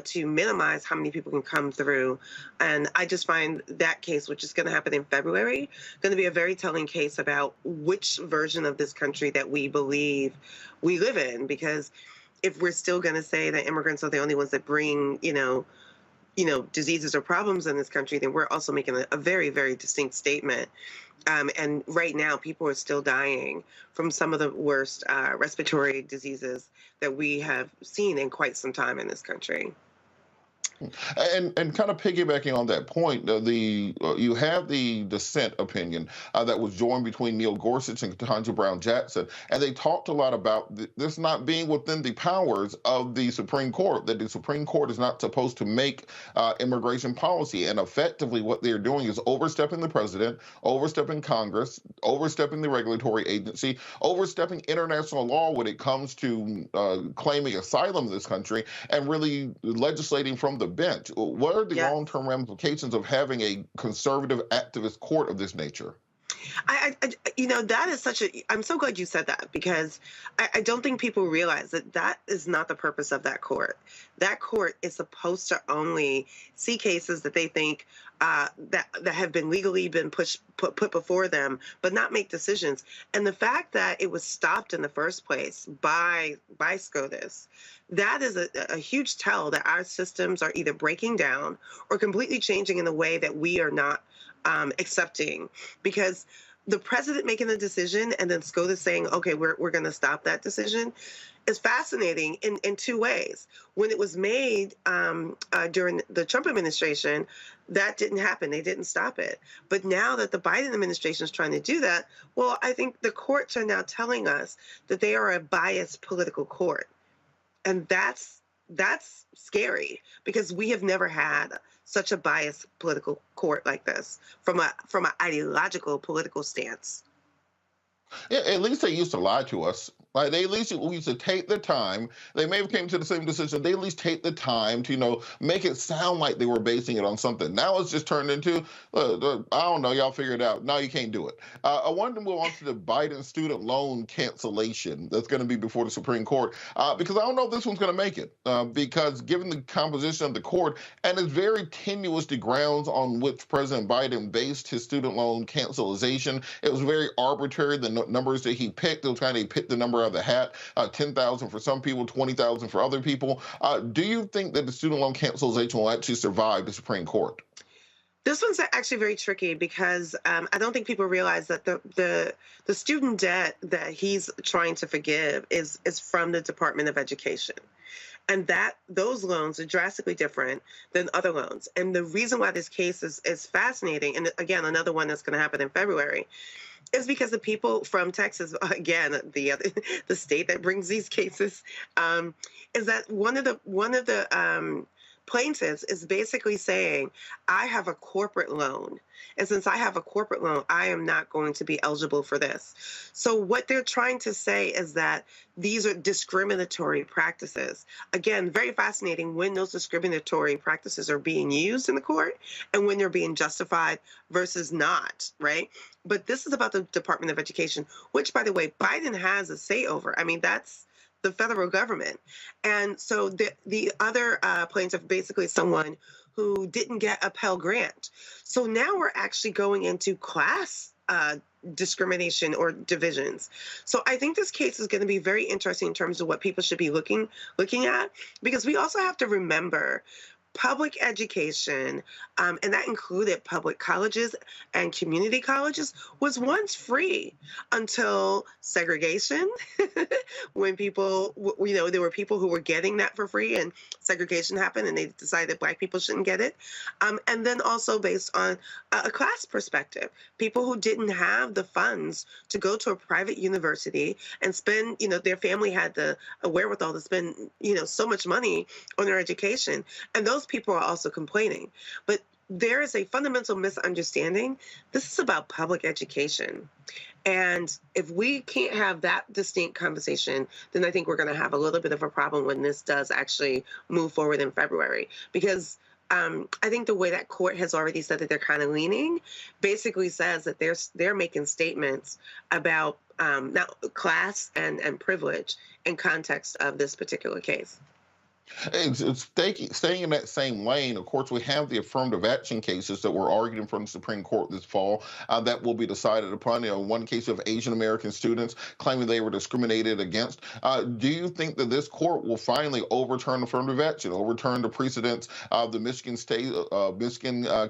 Speaker 3: to minimize how many people can come through. And I just find that case, which is going to happen in February, going to be a very telling case about which version of this country that we believe we live in. Because if we're still going to say that immigrants are the only ones that bring, diseases or problems in this country, then we're also making a very, very distinct statement. And right now, people are still dying from some of the worst respiratory diseases that we have seen in quite some time in this country.
Speaker 11: And kind of piggybacking on that point, you have the dissent opinion that was joined between Neil Gorsuch and Katanji Brown-Jackson, and they talked a lot about this not being within the powers of the Supreme Court, that the Supreme Court is not supposed to make immigration policy, and effectively what they're doing is overstepping the president, overstepping Congress, overstepping the regulatory agency, overstepping international law when it comes to claiming asylum in this country, and really legislating from the bench. What are the long-term ramifications of having a conservative activist court of this nature?
Speaker 3: That is I'm so glad you said that, because I don't think people realize that is not the purpose of that court. That court is supposed to only see cases that they think that have been legally put before them, but not make decisions. And the fact that it was stopped in the first place by SCOTUS, that is a huge tell that our systems are either breaking down or completely changing in a way that we are not accepting. Because the president making the decision and then SCOTUS saying, okay, we're going to stop that decision is fascinating in two ways. When it was made during the Trump administration, that didn't happen. They didn't stop it. But now that the Biden administration is trying to do that, well, I think the courts are now telling us that they are a biased political court. And that's scary, because we have never had such a biased political court like this from an ideological political stance.
Speaker 11: Yeah, at least they used to lie to us. Like, they at least used to take the time. They may have came to the same decision. They at least take the time to, make it sound like they were basing it on something. Now it's just turned into, I don't know, y'all figure it out. No, you can't do it. I wanted to move on to the Biden student loan cancellation that's going to be before the Supreme Court, because I don't know if this one's going to make it, because given the composition of the court, and it's very tenuous, the grounds on which President Biden based his student loan cancellation. It was very arbitrary, the numbers that he picked. It was kind of, he picked the number out of the hat, 10,000 for some people, 20,000 for other people. Do you think that the student loan cancellation will actually survive the Supreme Court?
Speaker 3: This one's actually very tricky, because I don't think people realize that the student debt that he's trying to forgive is from the Department of Education. And those loans are drastically different than other loans. And the reason why this case is fascinating, and again, another one that's going to happen in February, is because the people from Texas, again, the state that brings these cases, is that one of the plaintiffs is basically saying, I have a corporate loan. And since I have a corporate loan, I am not going to be eligible for this. So what they're trying to say is that these are discriminatory practices. Again, very fascinating when those discriminatory practices are being used in the court and when they're being justified versus not, right? But this is about the Department of Education, which, by the way, Biden has a say over. I mean, that's the federal government. And so the other plaintiff, basically someone who didn't get a Pell Grant. So now we're actually going into class discrimination or divisions. So I think this case is going to be very interesting in terms of what people should be looking at, because we also have to remember public education, and that included public colleges and community colleges, was once free until segregation, when people, there were people who were getting that for free and segregation happened and they decided that Black people shouldn't get it. And then also based on a class perspective, people who didn't have the funds to go to a private university and spend, their family had the wherewithal to spend, so much money on their education. And those people are also complaining. But there is a fundamental misunderstanding. This is about public education. And if we can't have that distinct conversation, then I think we're going to have a little bit of a problem when this does actually move forward in February. Because I think the way that court has already said that they're kind of leaning basically says that they're making statements about now class and privilege in context of this particular case.
Speaker 11: It's staying in that same lane. Of course, we have the affirmative action cases that were argued in front of the Supreme Court this fall that will be decided upon. One case of Asian American students claiming they were discriminated against. Do you think that this court will finally overturn affirmative action, overturn the precedents of the Michigan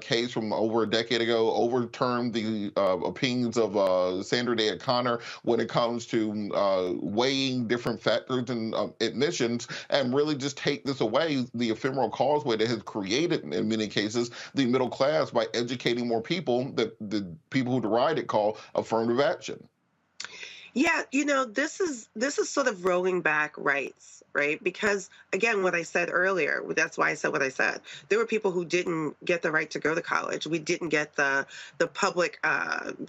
Speaker 11: case from over a decade ago, overturn the opinions of Sandra Day O'Connor when it comes to weighing different factors and admissions, and really just take this away, the ephemeral causeway that has created, in many cases, the middle class by educating more people that the people who deride it call affirmative action?
Speaker 3: Yeah, this is sort of rolling back rights, right? Because again, what I said earlier, that's why I said what I said. There were people who didn't get the right to go to college. We didn't get the public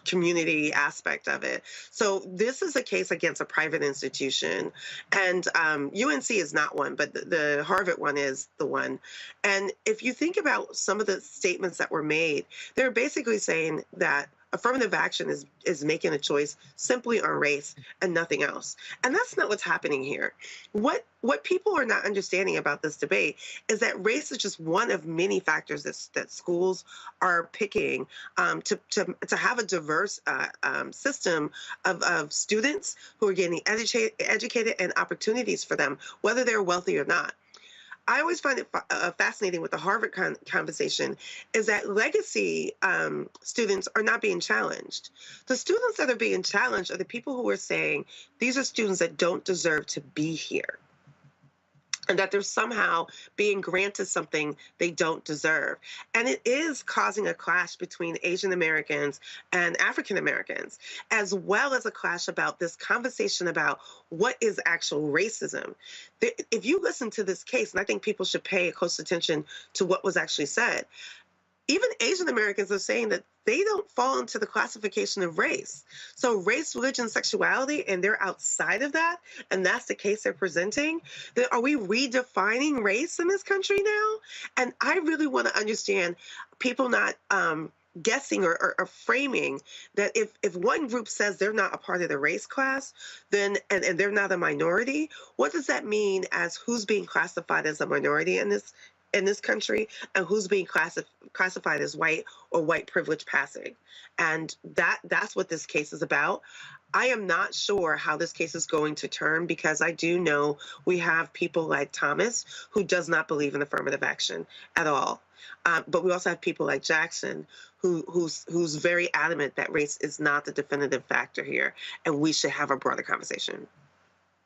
Speaker 3: community aspect of it. So this is a case against a private institution, and UNC is not one, but the Harvard one is the one. And if you think about some of the statements that were made, they're basically saying that affirmative action is making a choice simply on race and nothing else. And that's not what's happening here. What people are not understanding about this debate is that race is just one of many factors that schools are picking to have a diverse system of students who are getting educated and opportunities for them, whether they're wealthy or not. I always find it fascinating with the Harvard conversation is that legacy students are not being challenged. The students that are being challenged are the people who are saying these are students that don't deserve to be here, and that they're somehow being granted something they don't deserve. And it is causing a clash between Asian Americans and African Americans, as well as a clash about this conversation about what is actual racism. If you listen to this case, and I think people should pay close attention to what was actually said, even Asian Americans are saying that they don't fall into the classification of race. So race, religion, sexuality, and they're outside of that, and that's the case they're presenting. Then are we redefining race in this country now? And I really want to understand people not guessing or framing that if one group says they're not a part of the race class, then and they're not a minority, what does that mean as who's being classified as a minority in this country, and who's being classified as white or white privilege passing? And that's what this case is about. I am not sure how this case is going to turn, because I do know we have people like Thomas who does not believe in affirmative action at all. But we also have people like Jackson who's very adamant that race is not the definitive factor here, and we should have a broader conversation.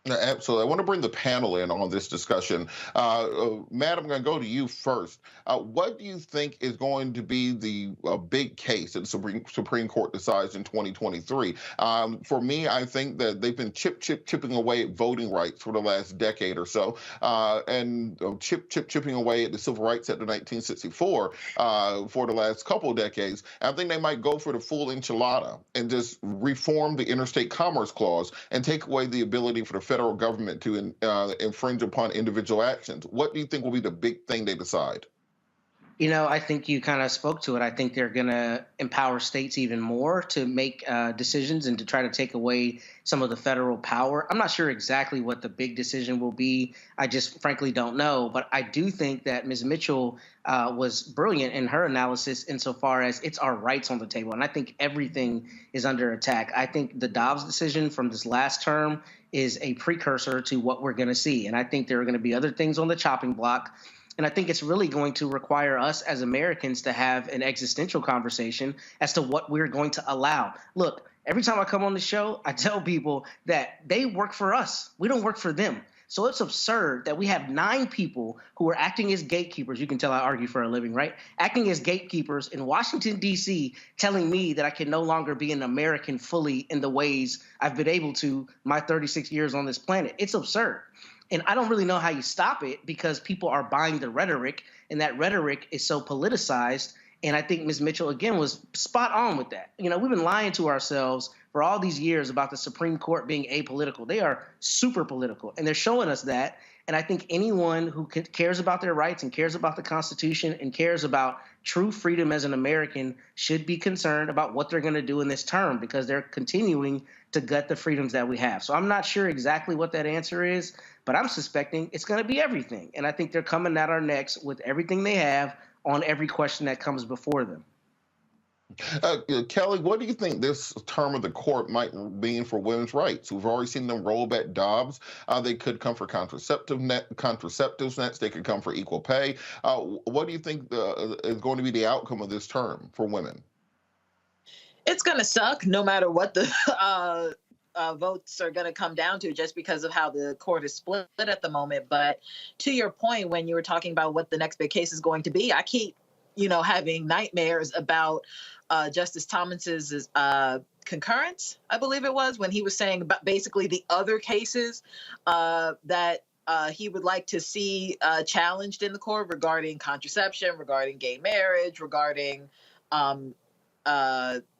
Speaker 11: Absolutely. I want to bring the panel in on this discussion. Matt, I'm going to go to you first. What do you think is going to be the big case that the Supreme Court decides in 2023? For me, I think that they've been chipping away at voting rights for the last decade or so, and chipping away at the Civil Rights Act of 1964 for the last couple of decades. I think they might go for the full enchilada and just reform the Interstate Commerce Clause and take away the ability for the federal government to infringe upon individual actions. What do you think will be the big thing they decide?
Speaker 17: I think you kind of spoke to it. I think they're going to empower states even more to make decisions and to try to take away some of the federal power. I'm not sure exactly what the big decision will be. I just frankly don't know. But I do think that Ms. Mitchell was brilliant in her analysis insofar as it's our rights on the table. And I think everything is under attack. I think the Dobbs decision from this last term is a precursor to what we're going to see. And I think there are going to be other things on the chopping block. And I think it's really going to require us as Americans to have an existential conversation as to what we're going to allow. Look, every time I come on the show, I tell people that they work for us. We don't work for them. So it's absurd that we have 9 people who are acting as gatekeepers. You can tell I argue for a living, right? Acting as gatekeepers in Washington, D.C., telling me that I can no longer be an American fully in the ways I've been able to my 36 years on this planet. It's absurd. And I don't really know how you stop it because people are buying the rhetoric, and that rhetoric is so politicized. And I think Ms. Mitchell, again, was spot on with that. We've been lying to ourselves for all these years about the Supreme Court being apolitical. They are super political, and they're showing us that. And I think anyone who cares about their rights and cares about the Constitution and cares about true freedom as an American should be concerned about what they're going to do in this term because they're continuing to gut the freedoms that we have. So I'm not sure exactly what that answer is, but I'm suspecting it's going to be everything. And I think they're coming at our necks with everything they have on every question that comes before them.
Speaker 11: Kelly, what do you think this term of the court might mean for women's rights? We've already seen them roll back Dobbs. They could come for contraceptives next. They could come for equal pay. What do you think is going to be the outcome of this term for women?
Speaker 18: It's going to suck no matter what the votes are going to come down to just because of how the court is split at the moment. But to your point, when you were talking about what the next big case is going to be, I keep having nightmares about Justice Thomas's concurrence, I believe it was, when he was saying about basically the other cases that he would like to see challenged in the court regarding contraception, regarding gay marriage, regarding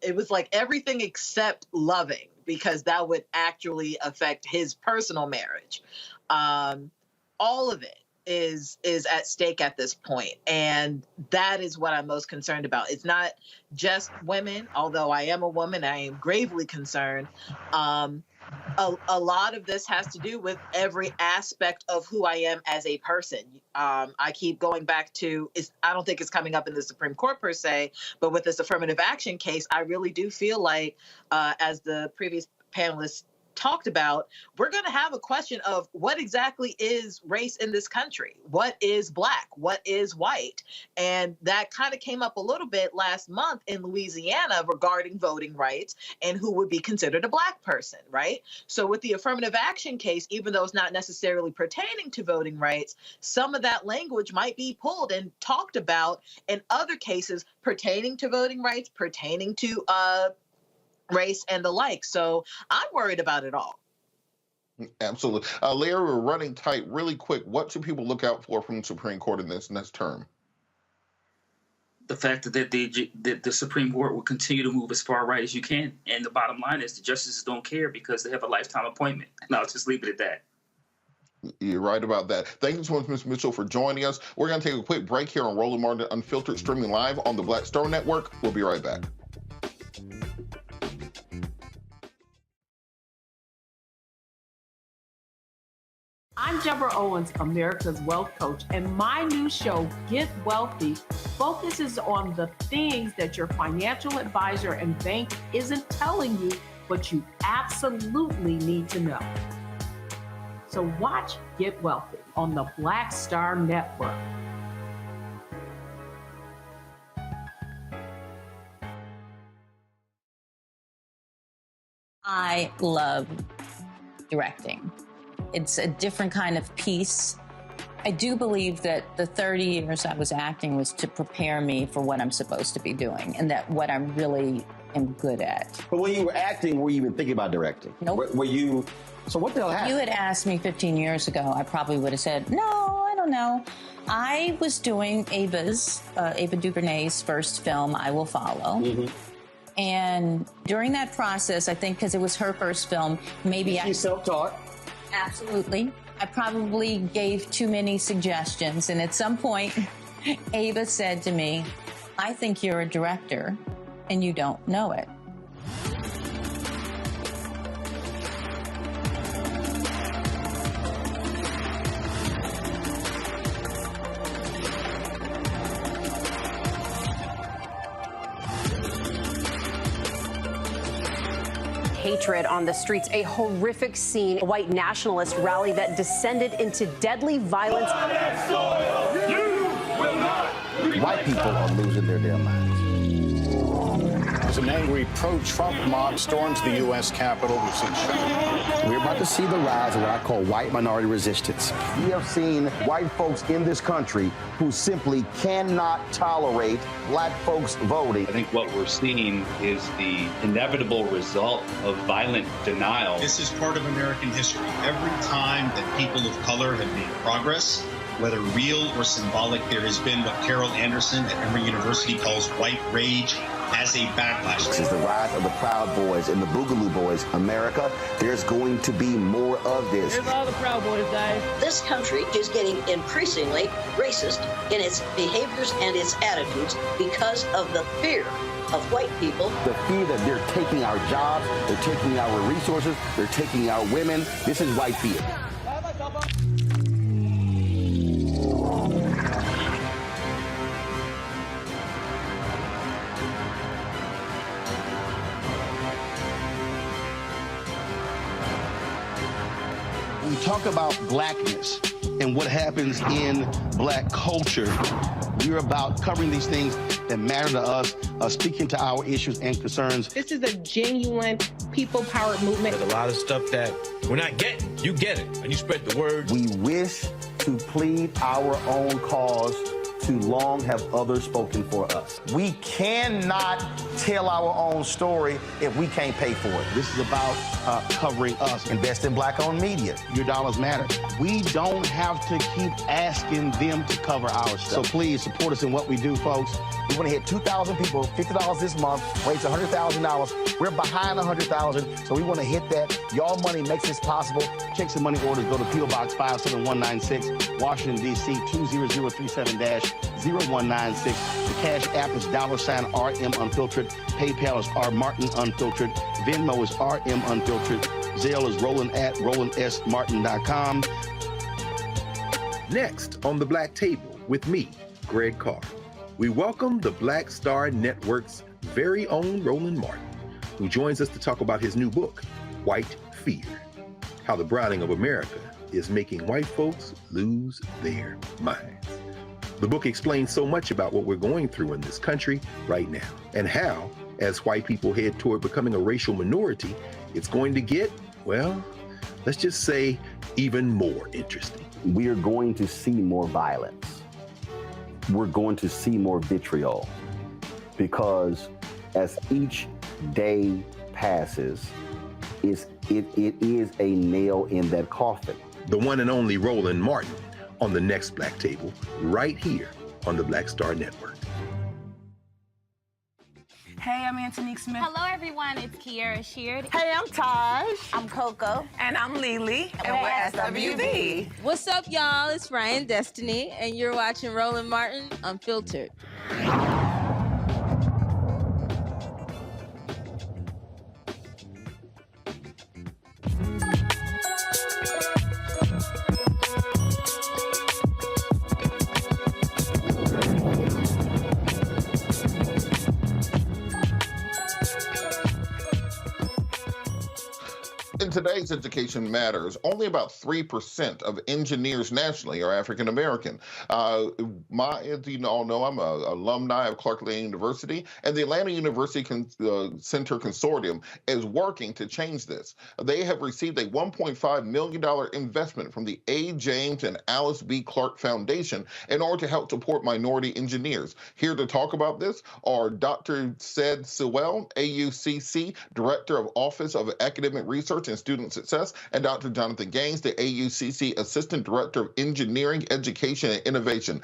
Speaker 18: it was like everything except loving, because that would actually affect his personal marriage. All of it is at stake at this point. And that is what I'm most concerned about. It's not just women, although I am a woman, I am gravely concerned. A lot of this has to do with every aspect of who I am as a person. I keep going back to, I don't think it's coming up in the Supreme Court per se, but with this affirmative action case, I really do feel like, as the previous panelists talked about, we're going to have a question of what exactly is race in this country? What is Black? What is white? And that kind of came up a little bit last month in Louisiana regarding voting rights and who would be considered a Black person, right? So with the affirmative action case, even though it's not necessarily pertaining to voting rights, some of that language might be pulled and talked about in other cases pertaining to voting rights, pertaining to race and the like. So I'm worried about it all.
Speaker 11: Absolutely. Larry, we're running tight. Really quick, what should people look out for from the Supreme Court in this next term?
Speaker 4: The fact that the Supreme Court will continue to move as far right as you can. And the bottom line is the justices don't care because they have a lifetime appointment. And I'll just leave it at that.
Speaker 11: You're right about that. Thank you so much, Ms. Mitchell, for joining us. We're going to take a quick break here on Roland Martin Unfiltered, streaming live on the Black Star Network. We'll be right back.
Speaker 5: I'm Deborah Owens, America's Wealth Coach, and my new show, Get Wealthy, focuses on the things that your financial advisor and bank isn't telling you, but you absolutely need to know. So watch Get Wealthy on the Black Star Network.
Speaker 2: I love directing. It's a different kind of piece. I do believe that the 30 years I was acting was to prepare me for what I'm supposed to be doing and that what I really am good at.
Speaker 6: But when you were acting, were you even thinking about directing?
Speaker 2: Nope.
Speaker 6: Were you? So what the hell happened?
Speaker 2: You had asked me 15 years ago, I probably would have said, no, I don't know. I was doing Ava DuVernay's first film, I Will Follow. Mm-hmm. And during that process, I think because it was her first film, maybe
Speaker 6: She's self-taught.
Speaker 2: Absolutely. I probably gave too many suggestions. And at some point, Ava said to me, I think you're a director and you don't know it.
Speaker 19: Hatred on the streets, a horrific scene, a white nationalist rally that descended into deadly violence.
Speaker 1: White people are losing their damn minds.
Speaker 21: As an angry pro-Trump mob storms the U.S. Capitol, we've seen shooting.
Speaker 1: We're about to see the rise of what I call white minority resistance. We have seen white folks in this country who simply cannot tolerate black folks voting.
Speaker 22: I think what we're seeing is the inevitable result of violent denial.
Speaker 23: This is part of American history. Every time that people of color have made progress, whether real or symbolic, there has been what Carol Anderson at Emory University calls white rage as a backlash.
Speaker 1: This is the rise of the Proud Boys and the Boogaloo Boys. America, there's going to be more of this.
Speaker 24: Here's all the Proud Boys, guys.
Speaker 25: This country is getting increasingly racist in its behaviors and its attitudes because of the fear of white people.
Speaker 1: The fear that they're taking our jobs, they're taking our resources, they're taking our women. This is white fear.
Speaker 8: We talk about blackness and what happens in black culture. We're about covering these things that matter to us, speaking to our issues and concerns.
Speaker 10: This is a genuine people-powered movement.
Speaker 12: There's a lot of stuff that we're not getting. You get it, and you spread the word.
Speaker 1: We wish to plead our own cause. Too long have others spoken for us. We cannot tell our own story if we can't pay for it. This is about covering us. Invest in black-owned media. Your dollars matter. We don't have to keep asking them to cover our stuff. So please support us in what we do, folks. We want to hit 2,000 people, $50 this month, raise $100,000. We're behind 100,000, so we want to hit that. Y'all money makes this possible. Checks and money orders go to P.O. Box 57196, Washington, D.C. 20037-0196. The Cash App is $RM Unfiltered. PayPal is R Martin Unfiltered. Venmo is RM Unfiltered. Zelle is Roland at RolandSMartin.com.
Speaker 9: Next on The Black Table with me, Greg Carr, we welcome the Black Star Network's very own Roland Martin, who joins us to talk about his new book, White Fear: How the Browning of America is Making White Folks Lose Their Minds. The book explains so much about what we're going through in this country right now, and how, as white people head toward becoming a racial minority, it's going to get, well, let's just say, even more interesting.
Speaker 6: We are going to see more violence. We're going to see more vitriol, because as each day passes, it is a nail in that coffin.
Speaker 9: The one and only Roland Martin on the next Black Table, right here on the Black Star Network.
Speaker 14: Hey, I'm Antonique Smith.
Speaker 26: Hello, everyone. It's Kiara Sheard.
Speaker 14: Hey, I'm Taj.
Speaker 26: I'm Coco.
Speaker 14: And I'm Lily. And we're SWV.
Speaker 27: What's up, y'all? It's Ryan Destiny, and you're watching Roland Martin Unfiltered.
Speaker 11: In today's Education Matters, only about 3% of engineers nationally are African American. As you all know, I'm an alumni of Clark Atlanta University, and the Atlanta University Center Consortium is working to change this. They have received a $1.5 million investment from the A. James and Alice B. Clark Foundation in order to help support minority engineers. Here to talk about this are Dr. Said Sewell, AUCC Director of Office of Academic Research and Student Success, and Dr. Jonathan Gaines, the AUCC Assistant Director of Engineering, Education, and Innovation.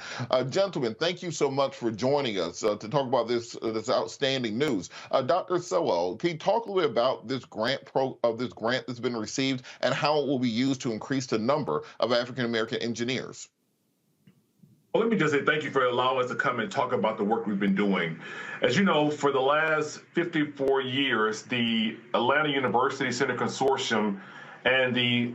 Speaker 11: Gentlemen, thank you so much for joining us to talk about this outstanding news. Dr. Sewell, can you talk a little bit about this grant that's been received and how it will be used to increase the number of African American engineers?
Speaker 3: Well, let me just say thank you for allowing us to come and talk about the work we've been doing. As you know, for the last 54 years, the Atlanta University Center Consortium and the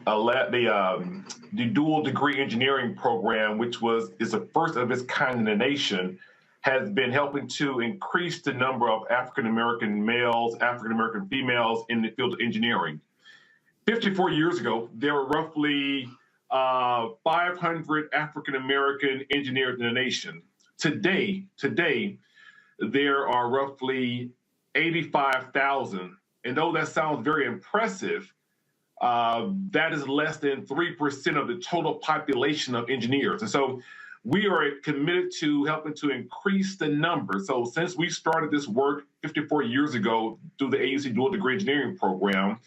Speaker 3: dual degree engineering program, which is the first of its kind in the nation, has been helping to increase the number of African-American males, African-American females in the field of engineering. 54 years ago, there were roughly 500 African-American engineers in the nation. Today, there are roughly 85,000. And though that sounds very impressive, that is less than 3% of the total population of engineers. And so we are committed to helping to increase the number. So since we started this work 54 years ago through the AUC Dual Degree Engineering Program,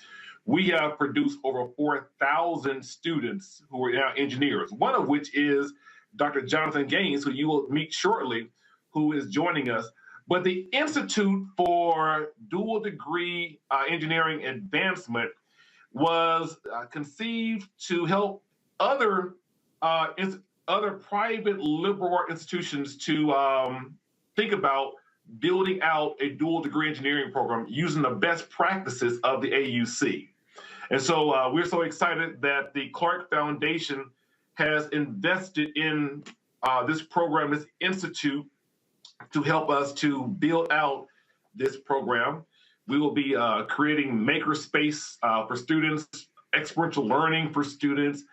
Speaker 3: we have produced over 4,000 students who are now engineers, one of which is Dr. Jonathan Gaines, who you will meet shortly, who is joining us. But the Institute for Dual Degree Engineering Advancement was conceived to help other private liberal arts institutions to think about building out a dual degree engineering program using the best practices of the AUC. And so we're so excited that the Clark Foundation has invested in this program, this institute, to help us to build out this program. We will be creating makerspace for students, experiential learning for students,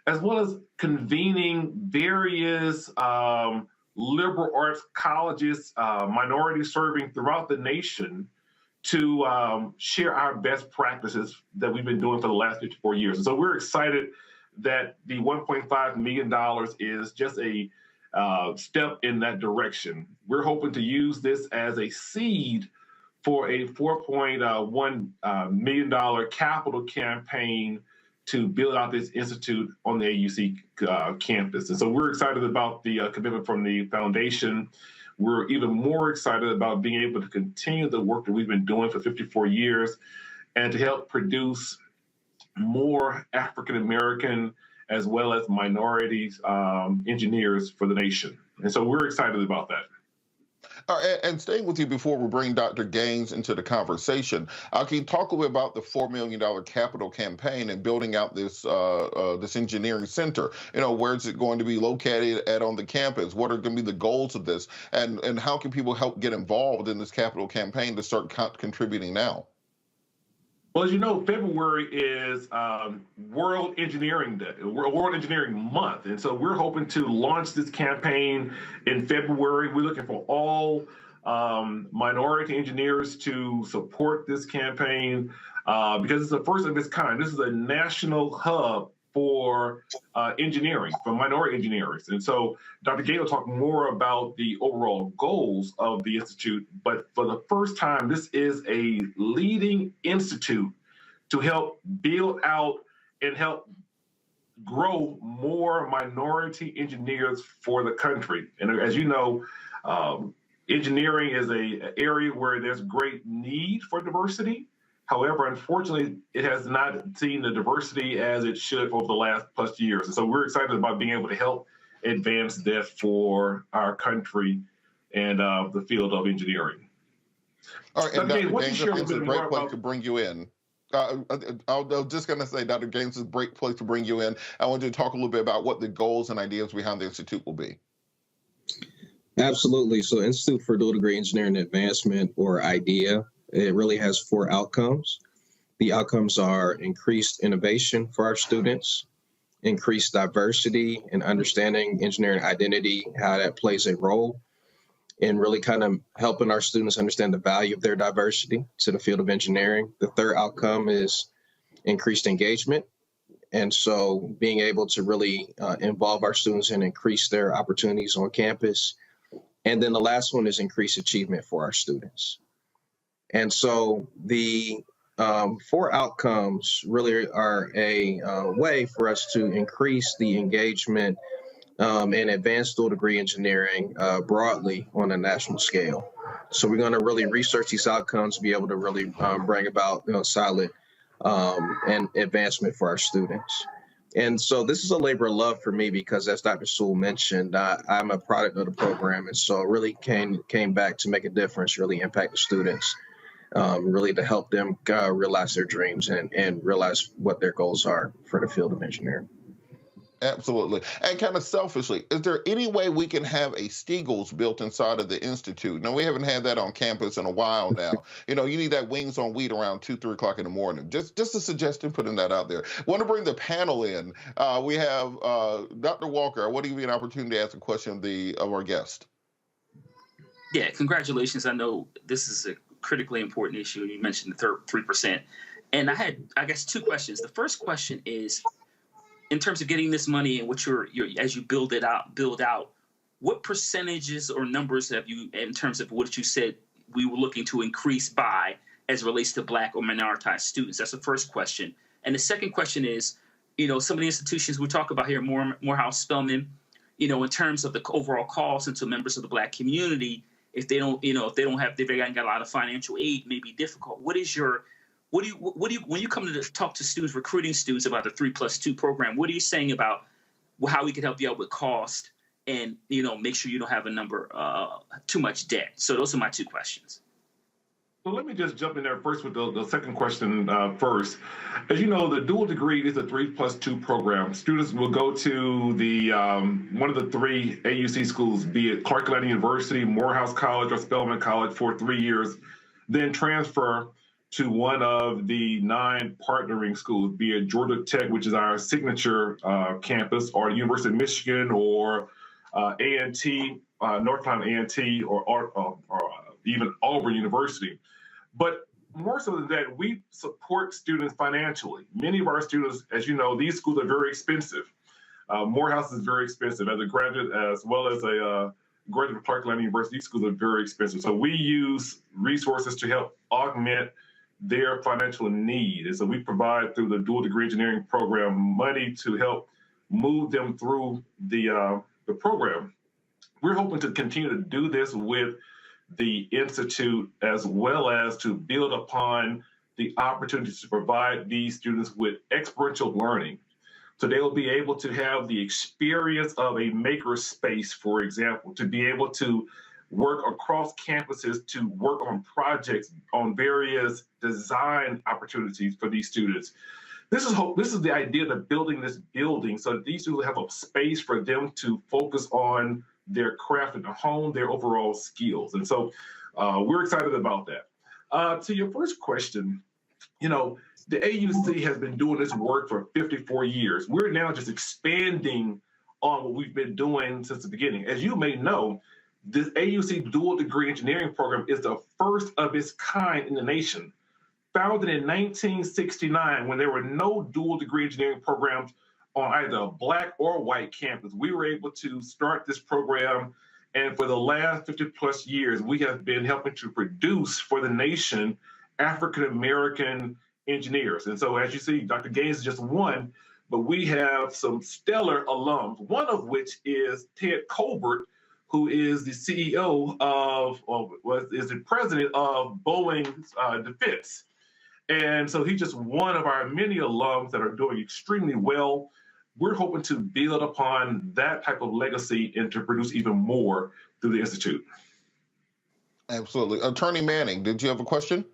Speaker 3: as well as convening various liberal arts colleges, minorities serving throughout the nation, to share our best practices that we've been doing for the last 54 years. And so we're excited that the $1.5 million is just a step in that direction. We're hoping to use this as a seed for a $4.1 million capital campaign to build out this institute on the AUC campus. And so we're excited about the commitment from the foundation. We're even more excited about being able to continue the work that we've been doing for 54 years and to help produce more African-American as well as minorities engineers for the nation. And so we're excited about that.
Speaker 11: And staying with you before we bring Dr. Gaines into the conversation, can you talk a little bit about the $4 million capital campaign and building out this this engineering center? You know, where is it going to be located at on the campus? What are going to be the goals of this? And how can people help get involved in this capital campaign to start contributing now?
Speaker 3: Well, as you know, February is World Engineering Day, World Engineering Month. And so we're hoping to launch this campaign in February. We're looking for all minority engineers to support this campaign because it's the first of its kind. This is a national hub for engineering, for minority engineers. And so Dr. Gay will talk more about the overall goals of the Institute, but for the first time, this is a leading institute to help build out and help grow more minority engineers for the country. And as you know, engineering is an area where there's great need for diversity. However, unfortunately, it has not seen the diversity as it should over the last plus years. And so we're excited about being able to help advance that for our country and the field of engineering.
Speaker 11: All right, and Dr. Gaines, it's a great place to bring you in. I was just going to say, Dr. Gaines, is a great place to bring you in. I want you to talk a little bit about what the goals and ideas behind the Institute will be.
Speaker 7: Absolutely. So Institute for Dual Degree Engineering Advancement, or IDEA, it really has 4 outcomes. The outcomes are increased innovation for our students, increased diversity and understanding engineering identity, how that plays a role in really kind of helping our students understand the value of their diversity to the field of engineering. The third outcome is increased engagement. And so being able to really involve our students and increase their opportunities on campus. And then the last one is increased achievement for our students. And so the 4 outcomes really are a way for us to increase the engagement in advanced dual degree engineering broadly on a national scale. So we're going to really research these outcomes, be able to really bring about solid and advancement for our students. And so this is a labor of love for me because, as Dr. Sewell mentioned, I'm a product of the program. And so it really came back to make a difference, really impact the students, really to help them realize their dreams and realize what their goals are for the field of engineering.
Speaker 11: Absolutely. And kind of selfishly, is there any way we can have a Steagles built inside of the Institute? Now, we haven't had that on campus in a while now. You know, you need that wings on wheat around 2, 3 o'clock in the morning. Just a suggestion, putting that out there. Want to bring the panel in. We have Dr. Walker. I want to give you an opportunity to ask a question of our guest.
Speaker 4: Yeah, congratulations. I know this is a critically important issue. You mentioned the 3%. And I had, I guess, 2 questions. The first question is, in terms of getting this money and what you're as you build out, what percentages or numbers have you, in terms of what you said we were looking to increase by as it relates to Black or minoritized students? That's the first question. And the second question is, you know, some of the institutions we talk about here, Morehouse, Spelman, you know, in terms of the overall cost into members of the Black community, if they don't got a lot of financial aid, may be difficult. What do you, when you come to talk to students, recruiting students about the 3+2 program, what are you saying about how we can help you out with cost and, you know, make sure you don't have too much debt? So those are my 2 questions.
Speaker 3: So let me just jump in there first with the second question first. As you know, the dual degree is a 3+2 program. Students will go to the one of the 3 AUC schools, be it Clark Atlanta University, Morehouse College, or Spelman College for 3 years, then transfer to one of the 9 partnering schools, be it Georgia Tech, which is our signature campus, or University of Michigan, or A&T, North Carolina A&T, or even Auburn University. But more so than that, we support students financially. Many of our students, as you know, these schools are very expensive. Morehouse is very expensive. As a graduate, as well as a graduate of Clark Atlanta University, these schools are very expensive. So we use resources to help augment their financial need. And so we provide, through the dual degree engineering program, money to help move them through the program. We're hoping to continue to do this with the Institute, as well as to build upon the opportunities to provide these students with experiential learning. So they'll be able to have the experience of a maker space, for example, to be able to work across campuses, to work on projects, on various design opportunities for these students. This is the idea of building this building so that these students have a space for them to focus on their craft and to hone their overall skills. And so we're excited about that. To your first question, you know, the AUC has been doing this work for 54 years. We're now just expanding on what we've been doing since the beginning. As you may know, this AUC dual degree engineering program is the first of its kind in the nation. Founded in 1969, when there were no dual degree engineering programs on either a Black or white campus, we were able to start this program. And for the last 50+ years, we have been helping to produce for the nation African-American engineers. And so as you see, Dr. Gaines is just one, but we have some stellar alums, one of which is Ted Colbert, who is the CEO is the president of Boeing Defense. And so he's just one of our many alums that are doing extremely well. We're hoping to build upon that type of legacy and to produce even more through the Institute.
Speaker 11: Absolutely. Attorney Manning, did you have a question?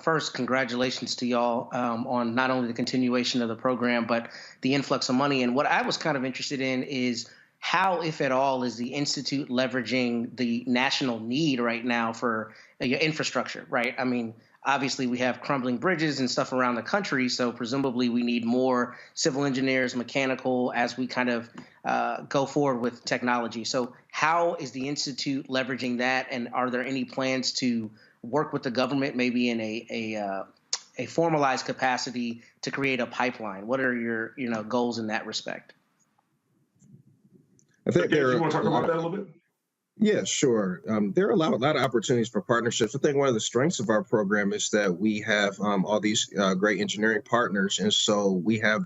Speaker 13: First, congratulations to y'all on not only the continuation of the program, but the influx of money. And what I was kind of interested in is how, if at all, is the Institute leveraging the national need right now for your infrastructure, right? I mean, obviously, we have crumbling bridges and stuff around the country, so presumably we need more civil engineers, mechanical, as we kind of go forward with technology. So how is the Institute leveraging that, and are there any plans to work with the government, maybe in a formalized capacity, to create a pipeline? What are your goals in that respect?
Speaker 7: I think
Speaker 3: you want to talk about that a little bit?
Speaker 7: Yeah, sure. There are a lot of opportunities for partnerships. I think one of the strengths of our program is that we have all these great engineering partners. And so we have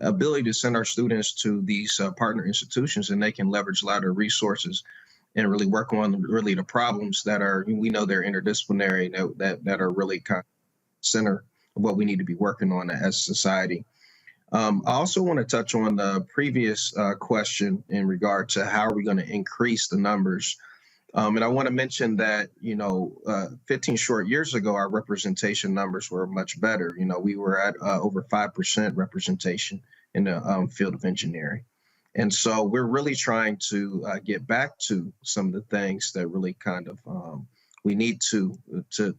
Speaker 7: ability to send our students to these partner institutions, and they can leverage a lot of resources and really work on really the problems that are, we know they're interdisciplinary, that are really kind of center what we need to be working on as a society. I also want to touch on the previous question in regard to how are we going to increase the numbers. And I want to mention that, 15 short years ago, our representation numbers were much better. We were at over 5% representation in the field of engineering. And so we're really trying to get back to some of the things that really kind of we need to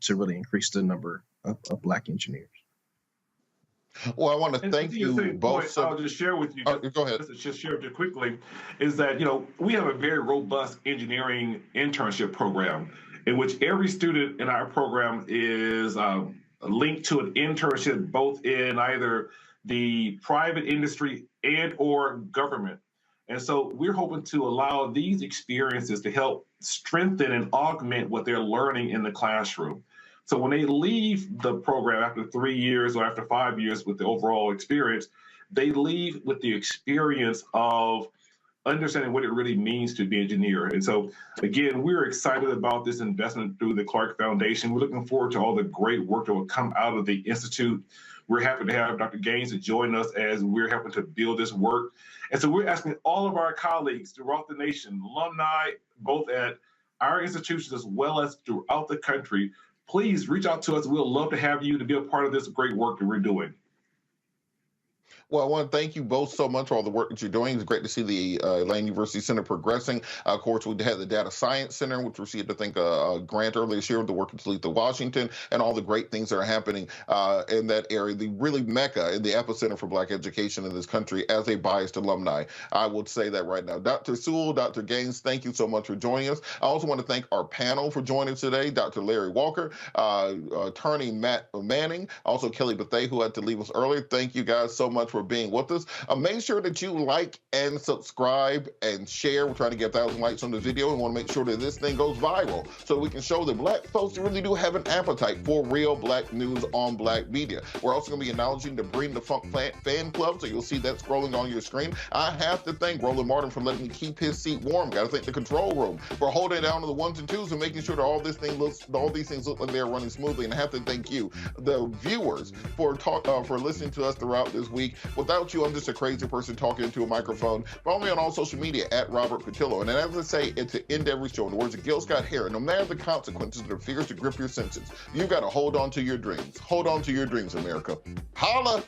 Speaker 7: really increase the number of Black engineers.
Speaker 11: Well, I want to thank you both.
Speaker 3: I'll just share with you.
Speaker 11: Go ahead.
Speaker 3: Just share just quickly, is that we have a very robust engineering internship program in which every student in our program is linked to an internship both in either the private industry and or government. And so we're hoping to allow these experiences to help strengthen and augment what they're learning in the classroom. So when they leave the program after 3 years or after 5 years with the overall experience, they leave with the experience of understanding what it really means to be an engineer. And so, again, we're excited about this investment through the Clark Foundation. We're looking forward to all the great work that will come out of the Institute. We're happy to have Dr. Gaines to join us as we're helping to build this work. And so we're asking all of our colleagues throughout the nation, alumni, both at our institutions as well as throughout the country, please reach out to us. We'll love to have you to be a part of this great work that we're doing.
Speaker 11: Well, I want to thank you both so much for all the work that you're doing. It's great to see the Lane University Center progressing. Of course, we had the Data Science Center, which received, I think, a grant earlier this year with the work of Talitha Washington, and all the great things that are happening in that area, the really mecca and the epicenter for Black education in this country as a biased alumni. I would say that right now. Dr. Sewell, Dr. Gaines, thank you so much for joining us. I also want to thank our panel for joining us today, Dr. Larry Walker, attorney Matt Manning, also Kelly Bethea, who had to leave us earlier. Thank you guys so much for being with us. Make sure that you like and subscribe and share. We're trying to get 1,000 likes on the video and want to make sure that this thing goes viral so we can show that Black folks really do have an appetite for real Black news on Black media. We're also going to be acknowledging the Bring the Funk fan club, so you'll see that scrolling on your screen. I have to thank Roland Martin for letting me keep his seat warm. Got to thank the control room for holding it down to the ones and twos and making sure that all these things look like they're running smoothly. And I have to thank you, the viewers, for listening to us throughout this week. Without you, I'm just a crazy person talking into a microphone. Follow me on all social media at Robert Patillo. And as I say, it's to end every show in the words of Gil Scott-Heron, no matter the consequences that are fierce to grip your senses, you got to hold on to your dreams. Hold on to your dreams, America. Holla!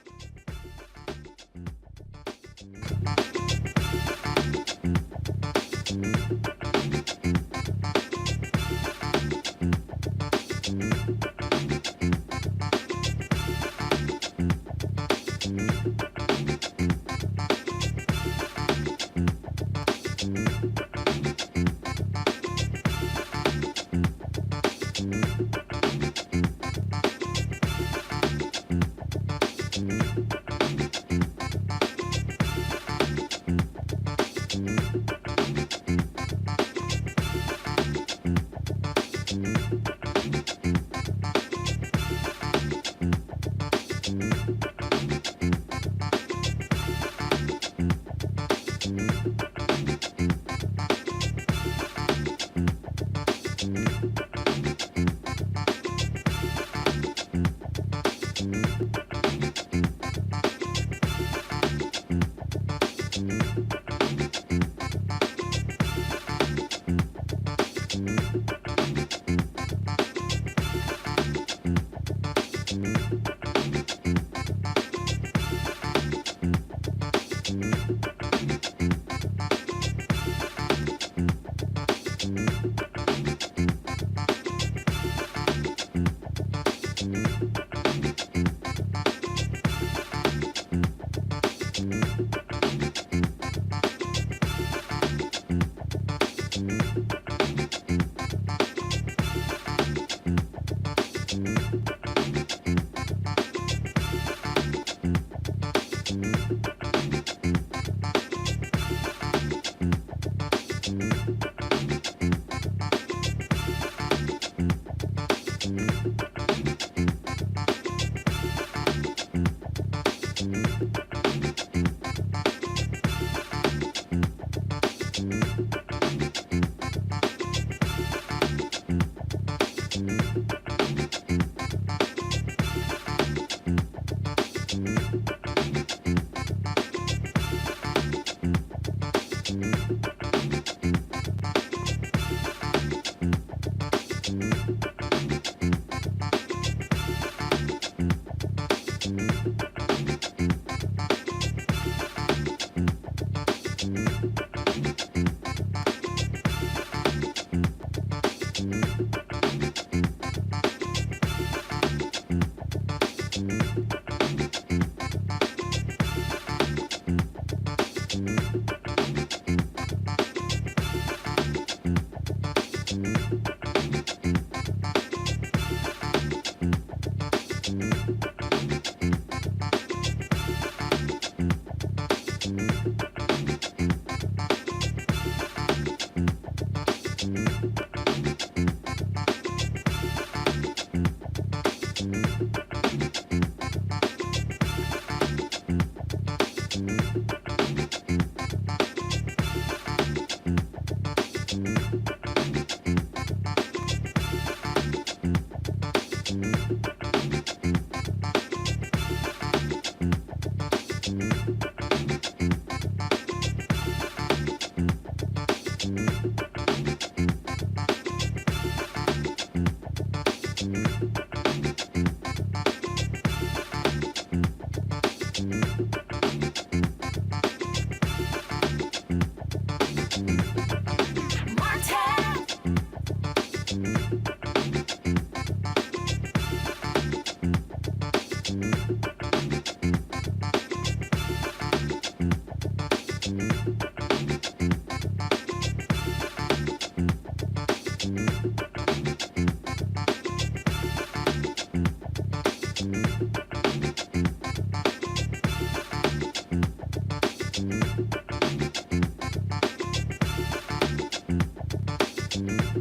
Speaker 5: you.